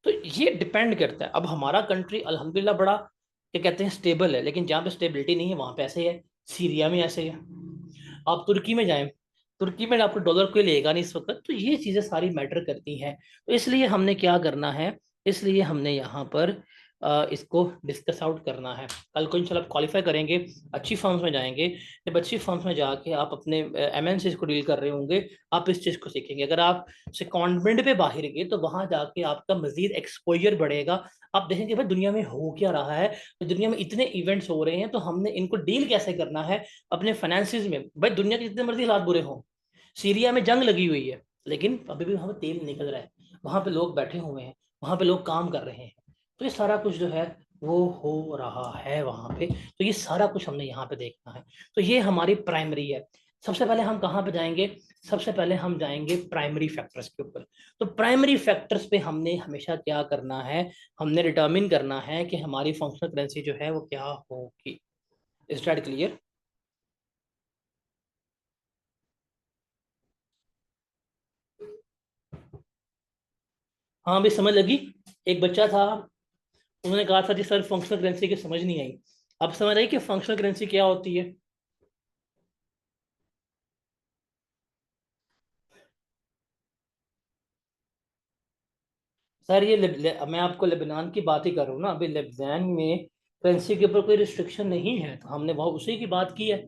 तो ये डिपेंड करता है। अब हमारा कंट्री अल्हम्दुलिल्लाह बड़ा क्या कहते हैं स्टेबल है, लेकिन जहाँ पे स्टेबिलिटी नहीं है वहाँ पे ऐसे है। सीरिया में ऐसे है। आप तुर्की में जाएं, तुर्की में आपको डॉलर कोई लेगा नहीं इस वक्त। तो ये चीज़ें सारी मैटर करती हैं। तो इसलिए हमने क्या करना है, इसलिए हमने यहाँ पर इसको डिस्कस आउट करना है। कल को इंशाल्लाह आप क्वालिफाई करेंगे, अच्छी फर्म्स में जाएंगे। जब अच्छी फर्म्स में जाके आप अपने एमएनसी को डील कर रहे होंगे, आप इस चीज़ को सीखेंगे। अगर आप सेकंडमेंट पे बाहर गए तो वहां जाके आपका मजीद एक्सपोजर बढ़ेगा। आप देखेंगे भाई दुनिया में हो क्या रहा है, तो दुनिया में इतने इवेंट्स हो रहे हैं, तो हमने इनको डील कैसे करना है अपने फाइनेंसिस में। भाई दुनिया के जितने मर्जी हालात बुरे हों, सीरिया में जंग लगी हुई है, लेकिन अभी भी वहां पे तेल निकल रहा है, वहां पे लोग बैठे हुए हैं, वहां पे लोग काम कर रहे हैं। तो ये सारा कुछ जो है वो हो रहा है वहां पे। तो ये सारा कुछ हमने यहाँ पे देखना है। तो ये हमारी प्राइमरी है। सबसे पहले हम कहाँ पे जाएंगे? सबसे पहले हम जाएंगे प्राइमरी फैक्टर्स के ऊपर। तो प्राइमरी फैक्टर्स पे हमने हमेशा क्या करना है, हमने डिटर्मिन करना है कि हमारी फंक्शनल करेंसी जो है वो क्या होगी। Is that clear? हाँ भी समझ लगी। एक बच्चा था, उन्होंने कहा था जी सर फंक्शनल करेंसी की समझ नहीं आई। अब समझ आई कि फंक्शनल करेंसी क्या होती है। सर ये मैं आपको लेबनान की बात ही कर रहा हूँ ना। अभी लेबनान में करेंसी के ऊपर कोई रिस्ट्रिक्शन नहीं है, तो हमने वहाँ उसी की बात की है।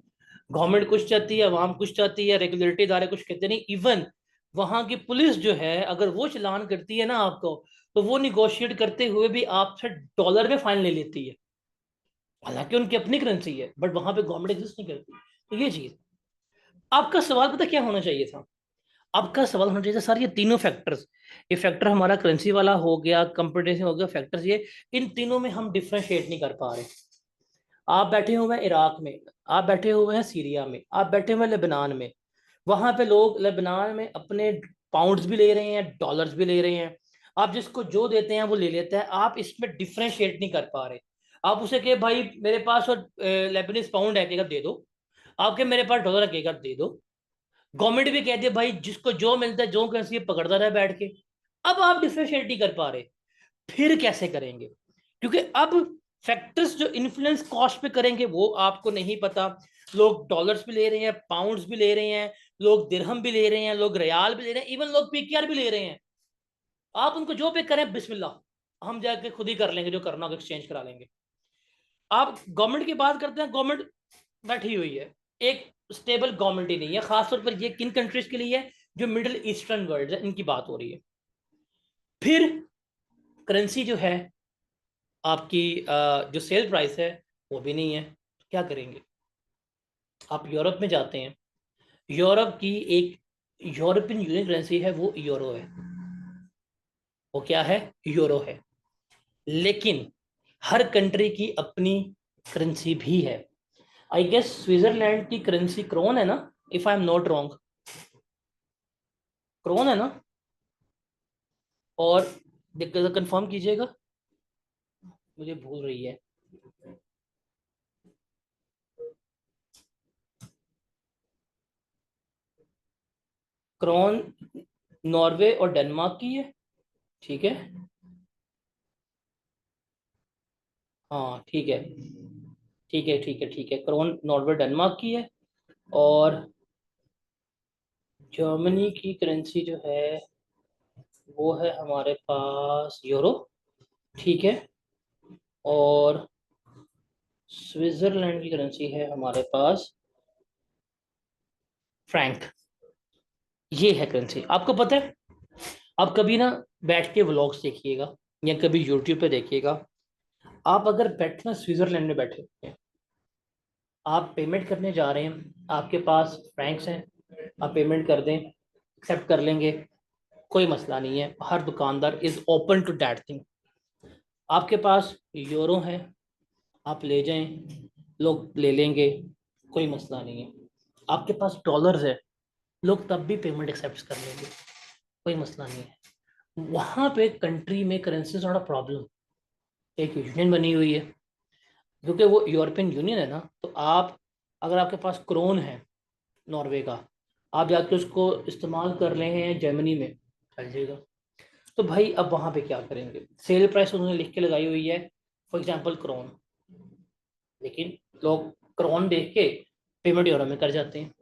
गवर्नमेंट कुछ चाहती है, अवाम कुछ चाहती है, रेगुलेटरी इदारे कुछ कहते नहीं। इवन वहाँ की पुलिस जो है, अगर वो चलान करती है ना आपको, तो वो निगोशिएट करते हुए भी आपसे डॉलर में फाइन ले लेती है, हालांकि उनकी अपनी करेंसी है, बट वहां पे गवर्नमेंट एग्जिस्ट नहीं करती। तो ये चीज, आपका सवाल पता क्या होना चाहिए था? आपका सवाल होना चाहिए था सर, ये तीनों फैक्टर्स, ये फैक्टर हमारा करेंसी वाला हो गया, कंपटीशन हो गया, फैक्टर्स ये, इन तीनों में हम डिफ्रेंशिएट नहीं कर पा रहे। आप बैठे हुए हैं इराक में, आप बैठे हुए हैं सीरिया में, आप बैठे हुए हैं लेबनान में, वहां पे लोग लेबनान में अपने पाउंड्स भी ले रहे हैं, डॉलर्स भी ले रहे हैं, आप जिसको जो देते हैं वो ले लेता है, आप इसमें डिफ्रेंशिएट नहीं कर पा रहे। आप उसे कहे भाई मेरे पास और लेबनीज पाउंड है, कहेगा दे दो, आपके मेरे पास डॉलर है, कहेगा दे दो। गवर्नमेंट भी कहती है भाई जिसको जो मिलता है, जो करेंसी पकड़ता रहे बैठ के। अब आप डिफ्रेंशिएट नहीं कर पा रहे, फिर कैसे करेंगे? क्योंकि अब फैक्टर्स जो इन्फ्लुएंस कॉस्ट पे करेंगे वो आपको नहीं पता। लोग डॉलर्स भी ले रहे हैं, पाउंड्स भी ले रहे हैं, लोग दिरहम भी ले रहे हैं, लोग रियाल भी ले रहे हैं, इवन लोग पीकेआर भी ले रहे हैं। आप उनको जो पे करें बिस्मिल्लाह, हम जाके खुद ही कर लेंगे, जो करना होगा एक्सचेंज करा लेंगे। आप गवर्नमेंट की बात करते हैं, गवर्नमेंट बैठी हुई है, एक स्टेबल गवर्नमेंट ही नहीं है। खासतौर पर ये किन कंट्रीज के लिए है? जो मिडिल ईस्टर्न वर्ल्ड है, इनकी बात हो रही है। फिर करेंसी जो है आपकी, जो सेल प्राइस है वो भी नहीं है, तो क्या करेंगे? आप यूरोप में जाते हैं, यूरोप की एक यूरोपियन यूनियन करेंसी है, वो यूरो है। वो क्या है? यूरो है। लेकिन हर कंट्री की अपनी करेंसी भी है। आई गेस स्विट्जरलैंड की करेंसी क्रोन है ना, if I am not wrong, krone है ना? और कंफर्म कीजिएगा, मुझे भूल रही है। क्रोन नॉर्वे और डेनमार्क की है, ठीक है। हाँ ठीक है, ठीक है, ठीक है, ठीक है, क्रोन नॉर्वे डेनमार्क की है। और जर्मनी की करेंसी जो है वो है हमारे पास यूरो, ठीक है। और स्विट्जरलैंड की करेंसी है हमारे पास फ्रैंक। ये है करेंसी, आपको पता है। आप कभी ना बैठ के व्लॉग्स देखिएगा या कभी यूट्यूब पे देखिएगा, आप अगर बैठना स्विट्जरलैंड में बैठे हैं, आप पेमेंट करने जा रहे हैं, आपके पास फ्रैंक्स हैं, आप पेमेंट कर दें, एक्सेप्ट कर लेंगे, कोई मसला नहीं है, हर दुकानदार is open to that thing. आपके पास यूरो है, आप ले जाएं, लोग ले लेंगे, कोई मसला नहीं है। आपके पास डॉलर्स है, लोग तब भी पेमेंट एक्सेप्ट कर लेंगे, कोई मसला नहीं है। वहाँ पे कंट्री में करेंसी थोड़ा प्रॉब्लम, एक यूनियन बनी हुई है, क्योंकि वो यूरोपियन यूनियन है ना, तो आप अगर आपके पास क्रोन है नॉर्वे का, आप जाके उसको इस्तेमाल कर रहे हैं जर्मनी में, चल जाएगा। तो भाई अब वहाँ पे क्या करेंगे? सेल प्राइस उन्होंने लिख के लगाई हुई है, फॉर एग्जांपल क्रोन, लेकिन लोग क्रोन देख के पेमेंट यूरो में कर जाते हैं।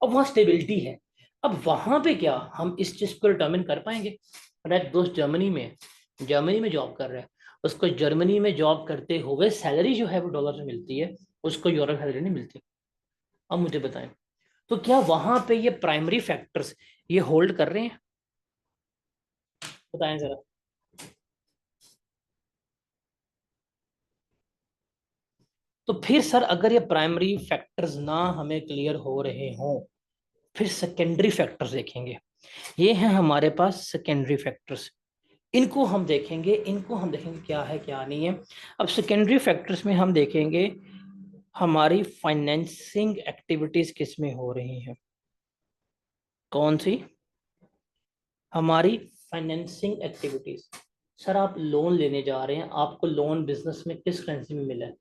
अब वहाँ स्टेबिलिटी है, अब वहाँ पे क्या हम इस चीज़ को डिटर्मिन कर पाएंगे? मेरा एक दोस्त जर्मनी में जॉब कर रहा है, उसको जर्मनी में जॉब करते हुए सैलरी जो है वो डॉलर में मिलती है, उसको यूरो में सैलरी नहीं मिलती। अब मुझे बताएं, तो क्या वहां पे ये प्राइमरी फैक्टर्स ये होल्ड कर रहे हैं? बताएं जरा। तो फिर सर अगर ये प्राइमरी फैक्टर्स ना हमें क्लियर हो रहे हों, फिर सेकेंडरी फैक्टर्स देखेंगे। ये हैं हमारे पास सेकेंडरी फैक्टर्स, इनको हम देखेंगे क्या है क्या नहीं है। अब सेकेंडरी फैक्टर्स में हम देखेंगे हमारी फाइनेंसिंग एक्टिविटीज किस में हो रही हैं, कौन सी? हमारी फाइनेंसिंग एक्टिविटीज। सर आप लोन लेने जा रहे हैं, आपको लोन बिजनेस में किस करेंसी में मिला है?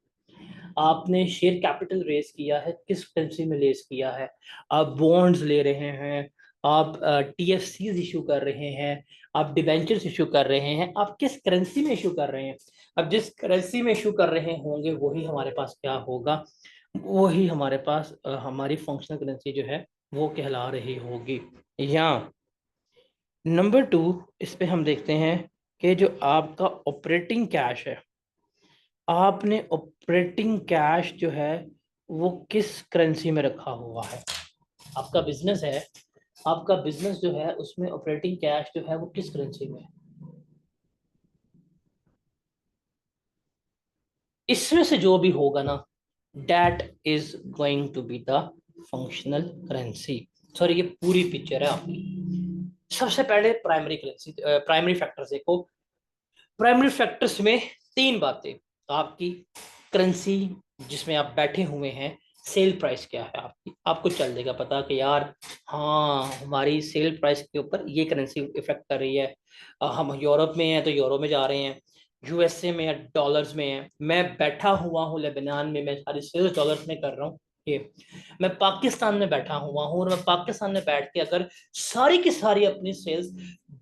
आपने शेयर कैपिटल रेस किया है, किस करेंसी में रेस किया है? आप बॉन्ड्स ले रहे हैं, आप टीएफसीज इशू कर रहे हैं, आप डिबेंचर्स इशू कर रहे हैं, आप किस करेंसी में इशू कर रहे हैं? अब जिस करेंसी में इशू कर रहे होंगे वही हमारे पास क्या होगा, वही हमारे पास हमारी फंक्शनल करेंसी जो है वो कहला रही होगी। या नंबर 2, इस पे हम देखते हैं कि जो आपका ऑपरेटिंग कैश है, आपने ऑपरेटिंग कैश जो है वो किस करेंसी में रखा हुआ है? आपका बिजनेस है, आपका बिजनेस जो है उसमें ऑपरेटिंग कैश जो है वो किस करेंसी में है? इसमें से जो भी होगा ना, that is going to be the functional currency। Sorry, ये पूरी पिक्चर है आपकी। सबसे पहले प्राइमरी करेंसी, प्राइमरी फैक्टर्स देखो। प्राइमरी फैक्टर्स में तीन बातें। आपकी करेंसी जिसमें आप बैठे हुए हैं, सेल प्राइस क्या है आपकी, आपको चल देगा पता कि यार हाँ हमारी सेल प्राइस के ऊपर ये करेंसी इफेक्ट कर रही है। हम यूरोप में हैं तो यूरो में जा रहे हैं, यूएसए में है डॉलर्स में है, मैं बैठा हुआ हूँ लेबनान में, मैं सारी सेल्स डॉलर्स में कर रहा हूँ। ये मैं पाकिस्तान में बैठा हुआ हूँ और मैं पाकिस्तान में बैठ के अगर सारी की सारी अपनी सेल्स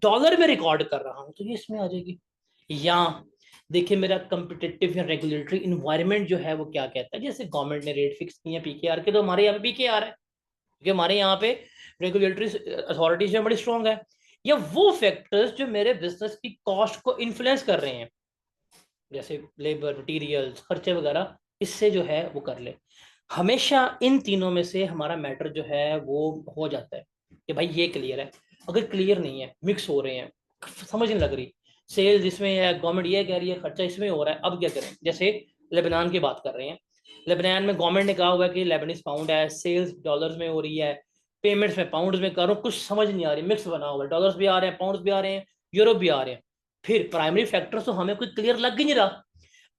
डॉलर में रिकॉर्ड कर रहा हूँ तो ये इसमें आ जाएगी। या देखिए मेरा कम्पिटिटिव या रेगुलेटरी इन्वायरमेंट जो है वो क्या कहता है, जैसे गवर्नमेंट ने रेट फिक्स किए हैं पीकेआर के, तो हमारे यहाँ पे पीकेआर है क्योंकि हमारे यहाँ पे रेगुलेटरी अथॉरिटीज जो बड़ी स्ट्रॉन्ग है। या वो फैक्टर्स जो मेरे बिजनेस की कॉस्ट को इन्फ्लुएंस कर रहे हैं, जैसे लेबर, मटीरियल्स, खर्चे वगैरह, इससे जो है वो कर ले। हमेशा इन तीनों में से हमारा मैटर जो है वो हो जाता है कि भाई ये क्लियर है। अगर क्लियर नहीं है, मिक्स हो रहे हैं, समझ नहीं लग रही, सेल्स इसमें है, गवर्नमेंट ये कह रही है, खर्चा इसमें हो रहा है, अब क्या करें। जैसे लेबनान की बात कर रहे हैं, लेबनान में गवर्नमेंट ने कहा हुआ है कि लेबनीज पाउंड है, सेल्स डॉलर्स में हो रही है, पेमेंट्स में पाउंड्स में कर रहा हूँ, कुछ समझ नहीं आ रही, मिक्स बना हुआ है, डॉलर्स भी आ रहे हैं, पाउंड्स भी आ रहे हैं, यूरो भी आ रहे हैं। फिर प्राइमरी फैक्टर्स तो हमें कोई क्लियर लग ही नहीं रहा।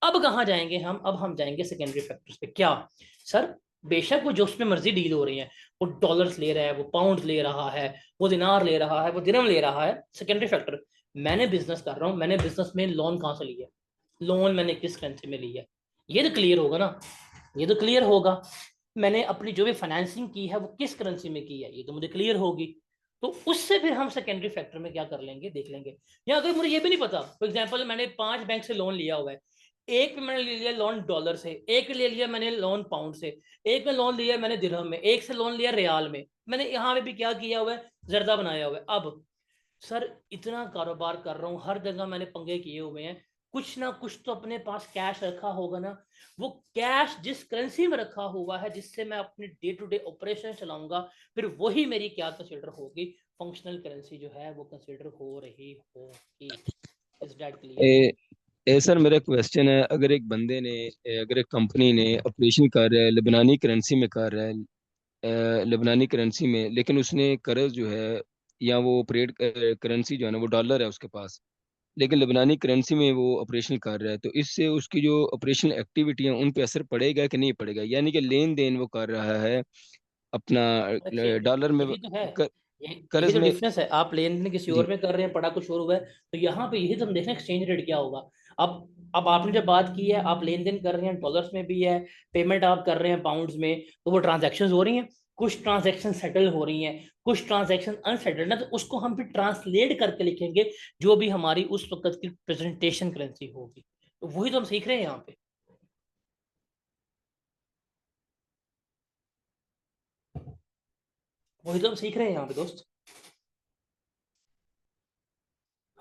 अब कहाँ जाएंगे हम, अब हम जाएंगे सेकेंडरी फैक्टर्स पे। क्या सर, बेशक वो जो उसमें मर्जी डील हो रही है, वो डॉलर्स ले रहा है, वो पाउंड ले रहा है, वो दिनार ले रहा है, वो दिरहम ले रहा है, सेकेंडरी फैक्टर। मैंने बिजनेस कर रहा हूँ, मैंने बिजनेस में लोन कहाँ से लिया, लोन मैंने किस करेंसी में लिया, ये तो क्लियर होगा ना, ये तो क्लियर होगा। मैंने अपनी जो भी फाइनेंसिंग की है वो किस करेंसी में की है, ये तो मुझे क्लियर होगी। तो उससे फिर हम सेकेंडरी फैक्टर में क्या कर लेंगे, देख लेंगे। या अगर मुझे ये भी नहीं पता, फॉर एग्जांपल मैंने 5 बैंक से लोन लिया हुआ है, एक में मैंने ले लिया लोन डॉलर से, एक ले लिया मैंने लोन पाउंड से, एक में लोन लिया मैंने दिरहम में, एक से लोन लिया रियाल में, मैंने यहाँ पे भी क्या किया हुआ है, जर्दा बनाया हुआ है। अब सर इतना कारोबार कर रहा हूँ, हर जगह मैंने पंगे किए हुए हैं, कुछ ना कुछ तो अपने पास कैश रखा होगा ना। वो कैश जिस करेंसी में रखा हुआ है जिससे मैं अपने डे टू डे ऑपरेशन चलाऊंगा, फिर वही मेरी क्या कंसिडर होगी, फंक्शनल करेंसी जो है वो कंसिडर हो रही होगी। Is that clear? सर मेरा क्वेश्चन है, अगर एक बंदे ने अगर एक कंपनी ने ऑपरेशन कर रहा है लेबनानी करेंसी में कर रहा है, लेबनानी करेंसी में, लेकिन उसने कर्ज जो है या वो ऑपरेट करेंसी जो है ना वो डॉलर है उसके पास, लेकिन लेबनानी करेंसी में वो ऑपरेशन कर रहा है, तो इससे उसकी जो ऑपरेशन एक्टिविटी है उन पे असर पड़ेगा कि नहीं पड़ेगा, यानी कि लेन देन वो कर रहा है अपना देखिए डॉलर में, यही तो है, कर, यही कर्ज तो में। डिफरेंस है। आप लेन देन किसी और जी में कर रहे हैं, पड़ा कुछ और हुआ है, तो यहाँ पे यही तो हम देख रहे हैं एक्सचेंज रेट क्या होगा। अब आपने जब बात की है, आप लेन देन कर रहे हैं डॉलर्स में भी है, पेमेंट आप कर रहे हैं पाउंड्स में, तो वो ट्रांजेक्शन हो रही हैं, कुछ ट्रांजेक्शन सेटल हो रही हैं, कुछ ट्रांजेक्शन अनसेटल्ड है, तो उसको हम फिर ट्रांसलेट करके लिखेंगे जो भी हमारी उस वक्त की प्रेजेंटेशन करेंसी होगी। तो वही तो हम सीख रहे हैं यहाँ पे, वही तो हम सीख रहे हैं यहाँ पे दोस्त।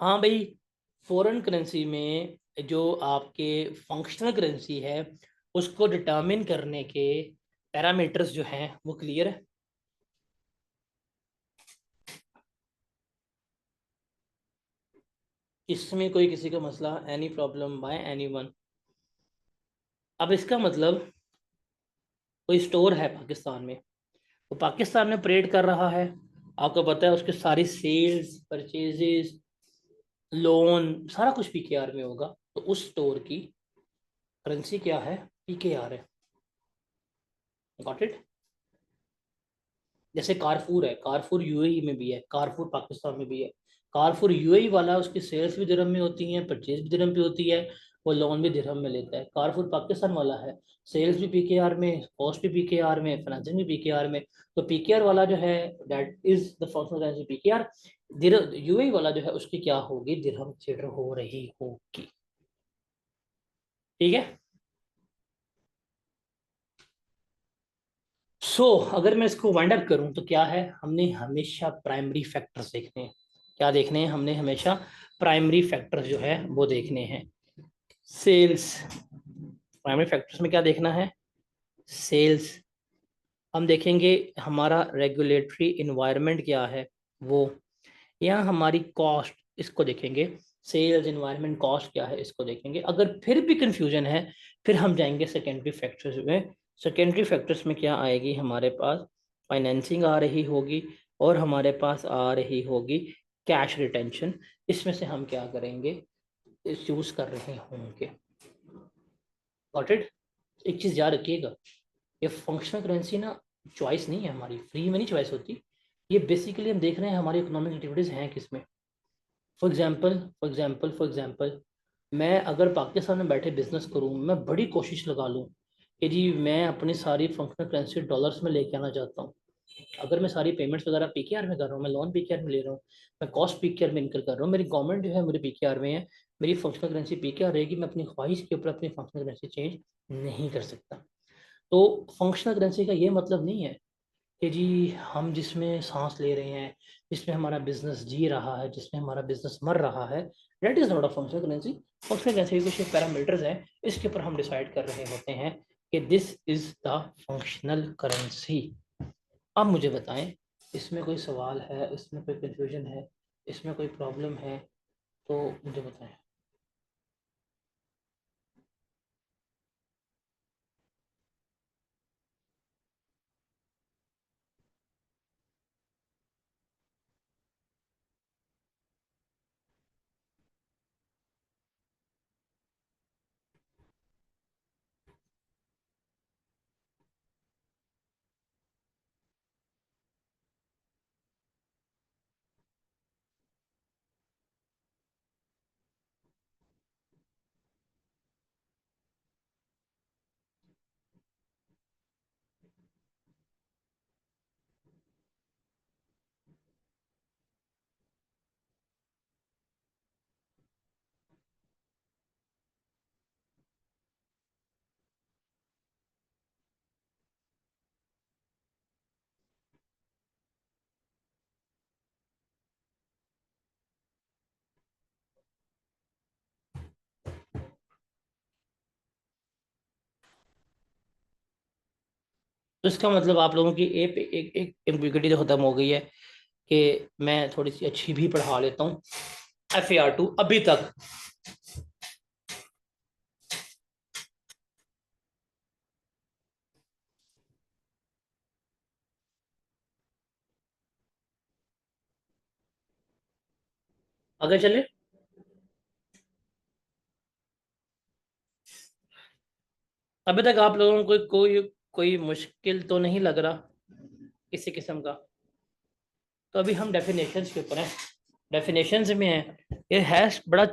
हाँ भाई, फॉरेन करेंसी में जो आपके फंक्शनल करेंसी है उसको डिटरमिन करने के पैरामीटर्स जो हैं वो क्लियर है। इसमें कोई किसी का मसला, any problem by any one? अब इसका मतलब कोई स्टोर है पाकिस्तान में, वो पाकिस्तान में ऑपरेट कर रहा है, आपको पता है उसके सारी सेल्स, परचेजेस, लोन, सारा कुछ पीकेआर में होगा, तो उस स्टोर की करेंसी क्या है, पीकेआर है। Got it? जैसे कारफूर है, कारफूर यूएई में भी है, कारफूर पाकिस्तान में भी है। कारफूर यूएई वाला, उसकी सेल्स भी दिरहम में होती हैं, परचेज भी दिरहम पे होती है, वो लोन भी दिरहम में लेता है। कारफूर पाकिस्तान वाला है, सेल्स भी पीकेआर में, कॉस्ट भी पीकेआर में, फाइनेंसिंग भी पीकेआर में। तो पीकेआर वाला जो है that is the functional currency PKR. UAE वाला जो है उसकी क्या होगी, दिरहम कंसिडर हो रही होगी। ठीक है। अगर मैं इसको वाइंड अप करूं तो क्या है, हमने हमेशा प्राइमरी फैक्टर्स देखने हैं। क्या देखने हैं हमने, हमेशा प्राइमरी फैक्टर्स जो है वो देखने हैं। सेल्स, प्राइमरी फैक्टर्स में क्या देखना है, सेल्स। हम देखेंगे हमारा रेगुलेटरी इन्वायरमेंट क्या है वो, या हमारी कॉस्ट, इसको देखेंगे। सेल्स, एनवायरनमेंट, कॉस्ट क्या है, इसको देखेंगे। अगर फिर भी कंफ्यूजन है, फिर हम जाएंगे सेकेंडरी फैक्टर्स में। सेकेंडरी फैक्टर्स में क्या आएगी, हमारे पास फाइनेंसिंग आ रही होगी और हमारे पास आ रही होगी कैश रिटेंशन। इसमें से हम क्या करेंगे, चूज कर रहे होंगे। Got it. एक चीज़ याद रखिएगा, ये फंक्शनल करेंसी ना चॉइस नहीं है हमारी, फ्री में नहीं चॉइस होती। ये बेसिकली हम देख रहे हैं हमारी इकोनॉमिक एक्टिविटीज़ हैं किसमें। फॉर एग्जांपल मैं अगर पाकिस्तान में बैठे बिजनेस करूँ, मैं बड़ी कोशिश लगा लूँ कि जी मैं अपनी सारी फंक्शनल करेंसी डॉलर्स में लेके आना चाहता हूँ। अगर मैं सारी पेमेंट्स वगैरह पीकेआर में कर रहा हूँ, मैं लोन पीकेआर में ले रहा हूँ, मैं कॉस्ट पीकेआर में इनकर कर रहा हूँ, मेरी गवर्नमेंट जो है मेरे पीकेआर में है, मेरी फंक्शनल करेंसी पीकेआर रहेगी, मैं अपनी ख्वाहिश के ऊपर अपनी फंक्शनल करेंसी चेंज नहीं कर सकता। तो फंक्शनल करेंसी का ये मतलब नहीं है कि जी हम जिसमें सांस ले रहे हैं, जिसमें हमारा बिजनेस जी रहा है, जिसमें हमारा बिजनेस मर रहा है, that is not a functional currency. Functional currency के कुछ पैरामीटर्स हैं, इसके ऊपर हम डिसाइड कर रहे होते हैं कि this is the functional currency. अब मुझे बताएं, इसमें कोई सवाल है, इसमें कोई कंफ्यूजन है, इसमें कोई प्रॉब्लम है तो मुझे बताएं। तो इसका मतलब आप लोगों की एक एम्बिग्यूटी तो खत्म हो गई है कि मैं थोड़ी सी अच्छी भी पढ़ा लेता हूँ। FAR2 अभी तक आगे चले। अभी तक आप लोगों को कोई कोई मुश्किल तो नहीं लग रहा किसी किस्म का। तो अभी हम डेफिनेशंस के ऊपर हैं। डेफिनेशंस में है, ये है बड़ा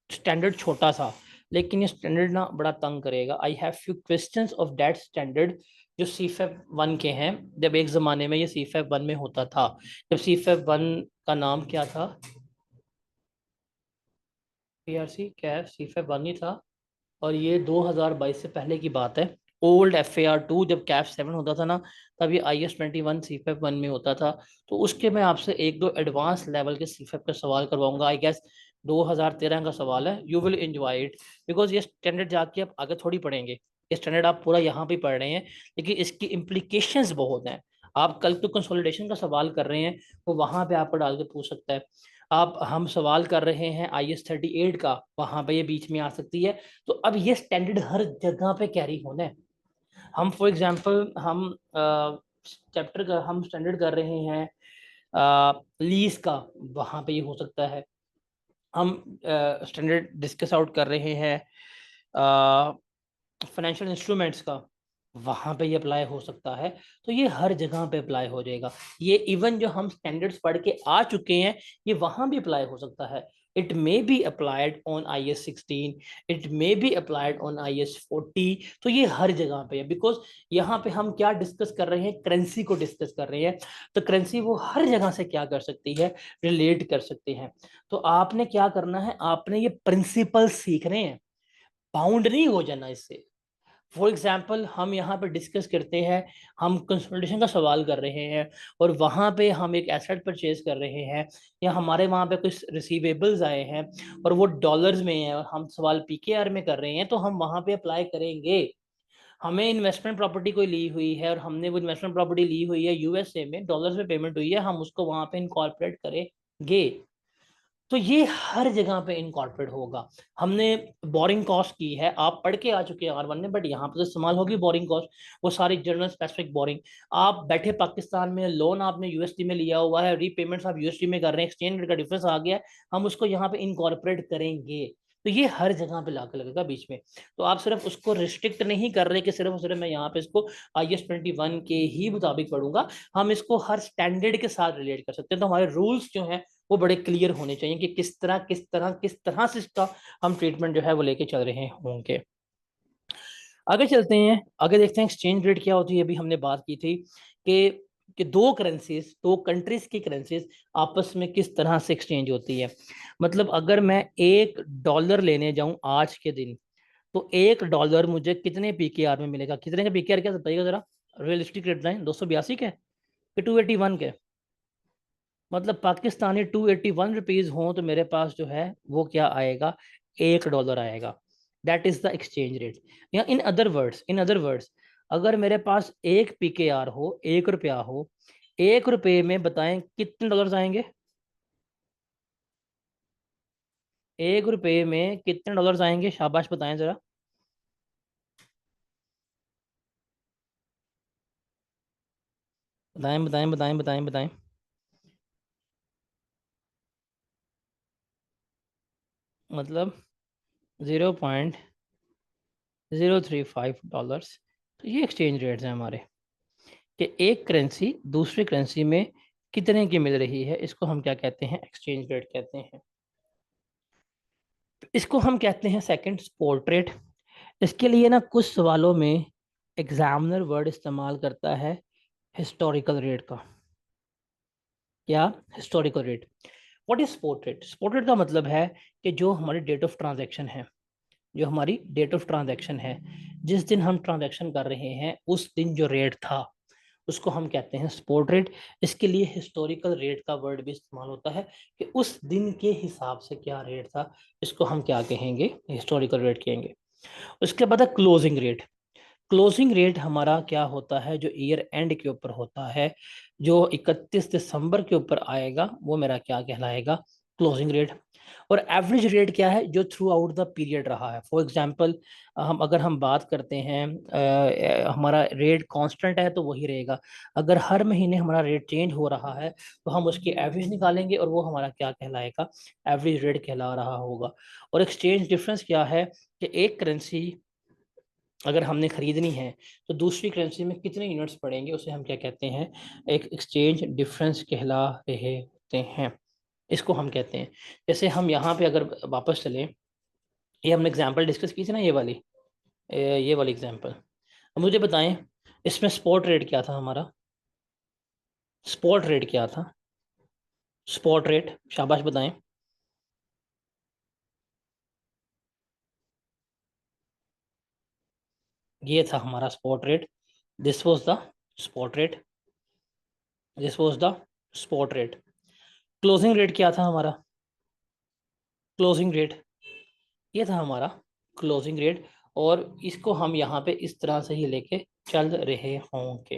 स्टैंडर्ड छोटा सा, लेकिन ये स्टैंडर्ड ना बड़ा तंग करेगा। I have few questions of that standard जो CFEP 1 के हैं। जब एक ज़माने में ये CFEP 1 में होता था, जब CFEP 1 का नाम क्या था, PRC कैफ CFEP 1 ही था। और ये 2022 से पहले की बात है। ओल्ड FAR2 जब कैफ 7 होता था ना, तब ये IS-21 CFEP 1 में होता था। तो उसके मैं आपसे एक दो एडवांस लेवल के CFEP का सवाल करवाऊंगा। आई गेस 2013 का सवाल है। You will enjoy it, because ये स्टैंडर्ड जाके आप आगे थोड़ी पढ़ेंगे। ये स्टैंडर्ड आप पूरा यहाँ पे पढ़ रहे हैं, लेकिन इसकी इम्प्लीकेशंस बहुत हैं। आप कल तो कंसोलिडेशन का सवाल कर रहे हैं, वो वहां पे आपको डाल के पूछ सकता है। आप हम सवाल कर रहे हैं IS-38 का, वहां पे ये बीच में आ सकती है। तो अब ये स्टैंडर्ड हर जगह पे कैरी होना है। हम फॉर एग्जांपल हम चैप्टर का हम स्टैंडर्ड कर रहे हैं लीज का, वहां पे ये हो सकता है। हम स्टैंडर्ड डिस्कस आउट कर रहे हैं फाइनेंशियल इंस्ट्रूमेंट्स का, वहां पे ये अप्लाई हो सकता है। तो ये हर जगह पे अप्लाई हो जाएगा। ये इवन जो हम स्टैंडर्ड्स पढ़ के आ चुके हैं, ये वहां भी अप्लाई हो सकता है। It may be applied on IS-16, it may be applied on IS-40। तो ये हर जगह पे है, बिकॉज यहाँ पे हम क्या डिस्कस कर रहे हैं, करेंसी को डिस्कस कर रहे हैं। तो करेंसी वो हर जगह से क्या कर सकती है, रिलेट कर सकते हैं। तो आपने क्या करना है, आपने ये प्रिंसिपल सीखने हैं, बाउंड नहीं हो जाना इससे। फॉर एग्जाम्पल हम यहाँ पे डिस्कस करते हैं, हम कंसल्टेशन का सवाल कर रहे हैं, और वहाँ पे हम एक एसेट परचेज कर रहे हैं, या हमारे वहाँ पे कुछ रिसीवेबल्स आए हैं और वो डॉलर्स में है, और हम सवाल PKR में कर रहे हैं, तो हम वहाँ पे अप्लाई करेंगे। हमें इन्वेस्टमेंट प्रॉपर्टी कोई ली हुई है, और हमने वो इन्वेस्टमेंट प्रॉपर्टी ली हुई है USA में, डॉलर्स में पेमेंट हुई है, हम उसको वहाँ पे इनकॉर्पोरेट करेंगे। तो ये हर जगह पे इनकॉर्पोरेट होगा। हमने बोरिंग कॉस्ट की है, आप पढ़ के आ चुके हैं R1 में, बट यहाँ पे तो इस्तेमाल होगी बोरिंग कॉस्ट, वो सारी जनरल स्पेसिफिक बोरिंग। आप बैठे पाकिस्तान में, लोन आपने यूएसडी में लिया हुआ है, रीपेमेंट्स आप यूएसडी में कर रहे हैं, एक्सचेंज रेट का डिफरेंस आ गया है, हम उसको यहाँ पे इनकॉर्पोरेट करेंगे। तो ये हर जगह पे लाके लगेगा बीच में। तो आप सिर्फ उसको रिस्ट्रिक्ट नहीं कर रहे कि सिर्फ और सिर्फ मैं यहाँ पे इसको IS 21 के ही मुताबिक पढ़ूंगा, हम इसको हर स्टैंडर्ड के साथ रिलेट कर सकते हैं। तो हमारे रूल्स जो हैं वो बड़े क्लियर होने चाहिए कि किस तरह से इसका हम ट्रीटमेंट जो है वो लेके चल रहे होंगे। आगे चलते हैं, आगे देखते हैं एक्सचेंज रेट क्या होती है। अभी हमने बात की थी कि दो करेंसीज, दो कंट्रीज की करेंसीज आपस में किस तरह से एक्सचेंज होती है। मतलब अगर मैं $1 लेने जाऊं आज के दिन, तो $1 मुझे कितने PKR में मिलेगा? कितने का PKR क्या बताइएगा जरा, रियलिस्टिक रेट बताएं। 282 के कि 281 के? मतलब पाकिस्तानी 281 रुपीज़ हों तो मेरे पास जो है वो क्या आएगा, $1 आएगा। That is the exchange rate. या इन अदर वर्ड्स अगर मेरे पास एक PKR हो, ₹1 हो, ₹1 में बताएं कितने डॉलर्स आएंगे? ₹1 में कितने डॉलर्स आएंगे? शाबाश बताएं जरा। बताएं बताएं बताएं बताएं बताएं। मतलब $0.035। तो ये एक्सचेंज रेट्स हैं हमारे, कि एक करेंसी दूसरी करेंसी में कितने की मिल रही है, इसको हम क्या कहते हैं, एक्सचेंज रेट कहते हैं। इसको हम कहते हैं सेकंड स्पॉट रेट। इसके लिए ना कुछ सवालों में एग्जामिनर वर्ड इस्तेमाल करता है हिस्टोरिकल रेट का। क्या? Historical rate. What is spot rate? Spot rate का मतलब है कि जो हमारी डेट ऑफ ट्रांजैक्शन है, जो हमारी डेट ऑफ ट्रांजैक्शन है, जिस दिन हम ट्रांजैक्शन कर रहे हैं उस दिन जो रेट था उसको हम कहते हैं स्पॉट रेट। इसके लिए हिस्टोरिकल रेट का वर्ड भी इस्तेमाल होता है कि उस दिन के हिसाब से क्या रेट था, इसको हम क्या कहेंगे, हिस्टोरिकल रेट कहेंगे। उसके बाद है क्लोजिंग रेट। क्लोजिंग रेट हमारा क्या होता है, जो ईयर एंड के ऊपर होता है, जो 31 दिसंबर के ऊपर आएगा वो मेरा क्या कहलाएगा, क्लोजिंग रेट। और एवरेज रेट क्या है, जो थ्रू आउट द पीरियड रहा है। फॉर एग्जांपल हम बात करते हैं हमारा रेट कांस्टेंट है तो वही रहेगा। अगर हर महीने हमारा रेट चेंज हो रहा है तो हम उसकी एवरेज निकालेंगे और वो हमारा क्या कहलाएगा, एवरेज रेट कहला रहा होगा। और एक्सचेंज डिफरेंस क्या है, कि एक करेंसी अगर हमने खरीदनी है तो दूसरी करेंसी में कितने यूनिट्स पड़ेंगे, उसे हम क्या कहते हैं, एक एक्सचेंज डिफरेंस कहला रहे होते हैं। इसको हम कहते हैं, जैसे हम यहाँ पे अगर वापस चले, ये हमने एग्जांपल डिस्कस की थी ना, ये वाली एग्जांपल। अब मुझे बताएं इसमें स्पॉट रेट क्या था हमारा, स्पॉट रेट क्या था, स्पॉट रेट, शाबाश बताएं। ये था हमारा spot rate, this was the spot rate, this was the spot rate. Closing rate क्या था हमारा, क्लोजिंग रेट, ये था हमारा क्लोजिंग रेट। और इसको हम यहाँ पे इस तरह से ही लेके चल रहे होंगे,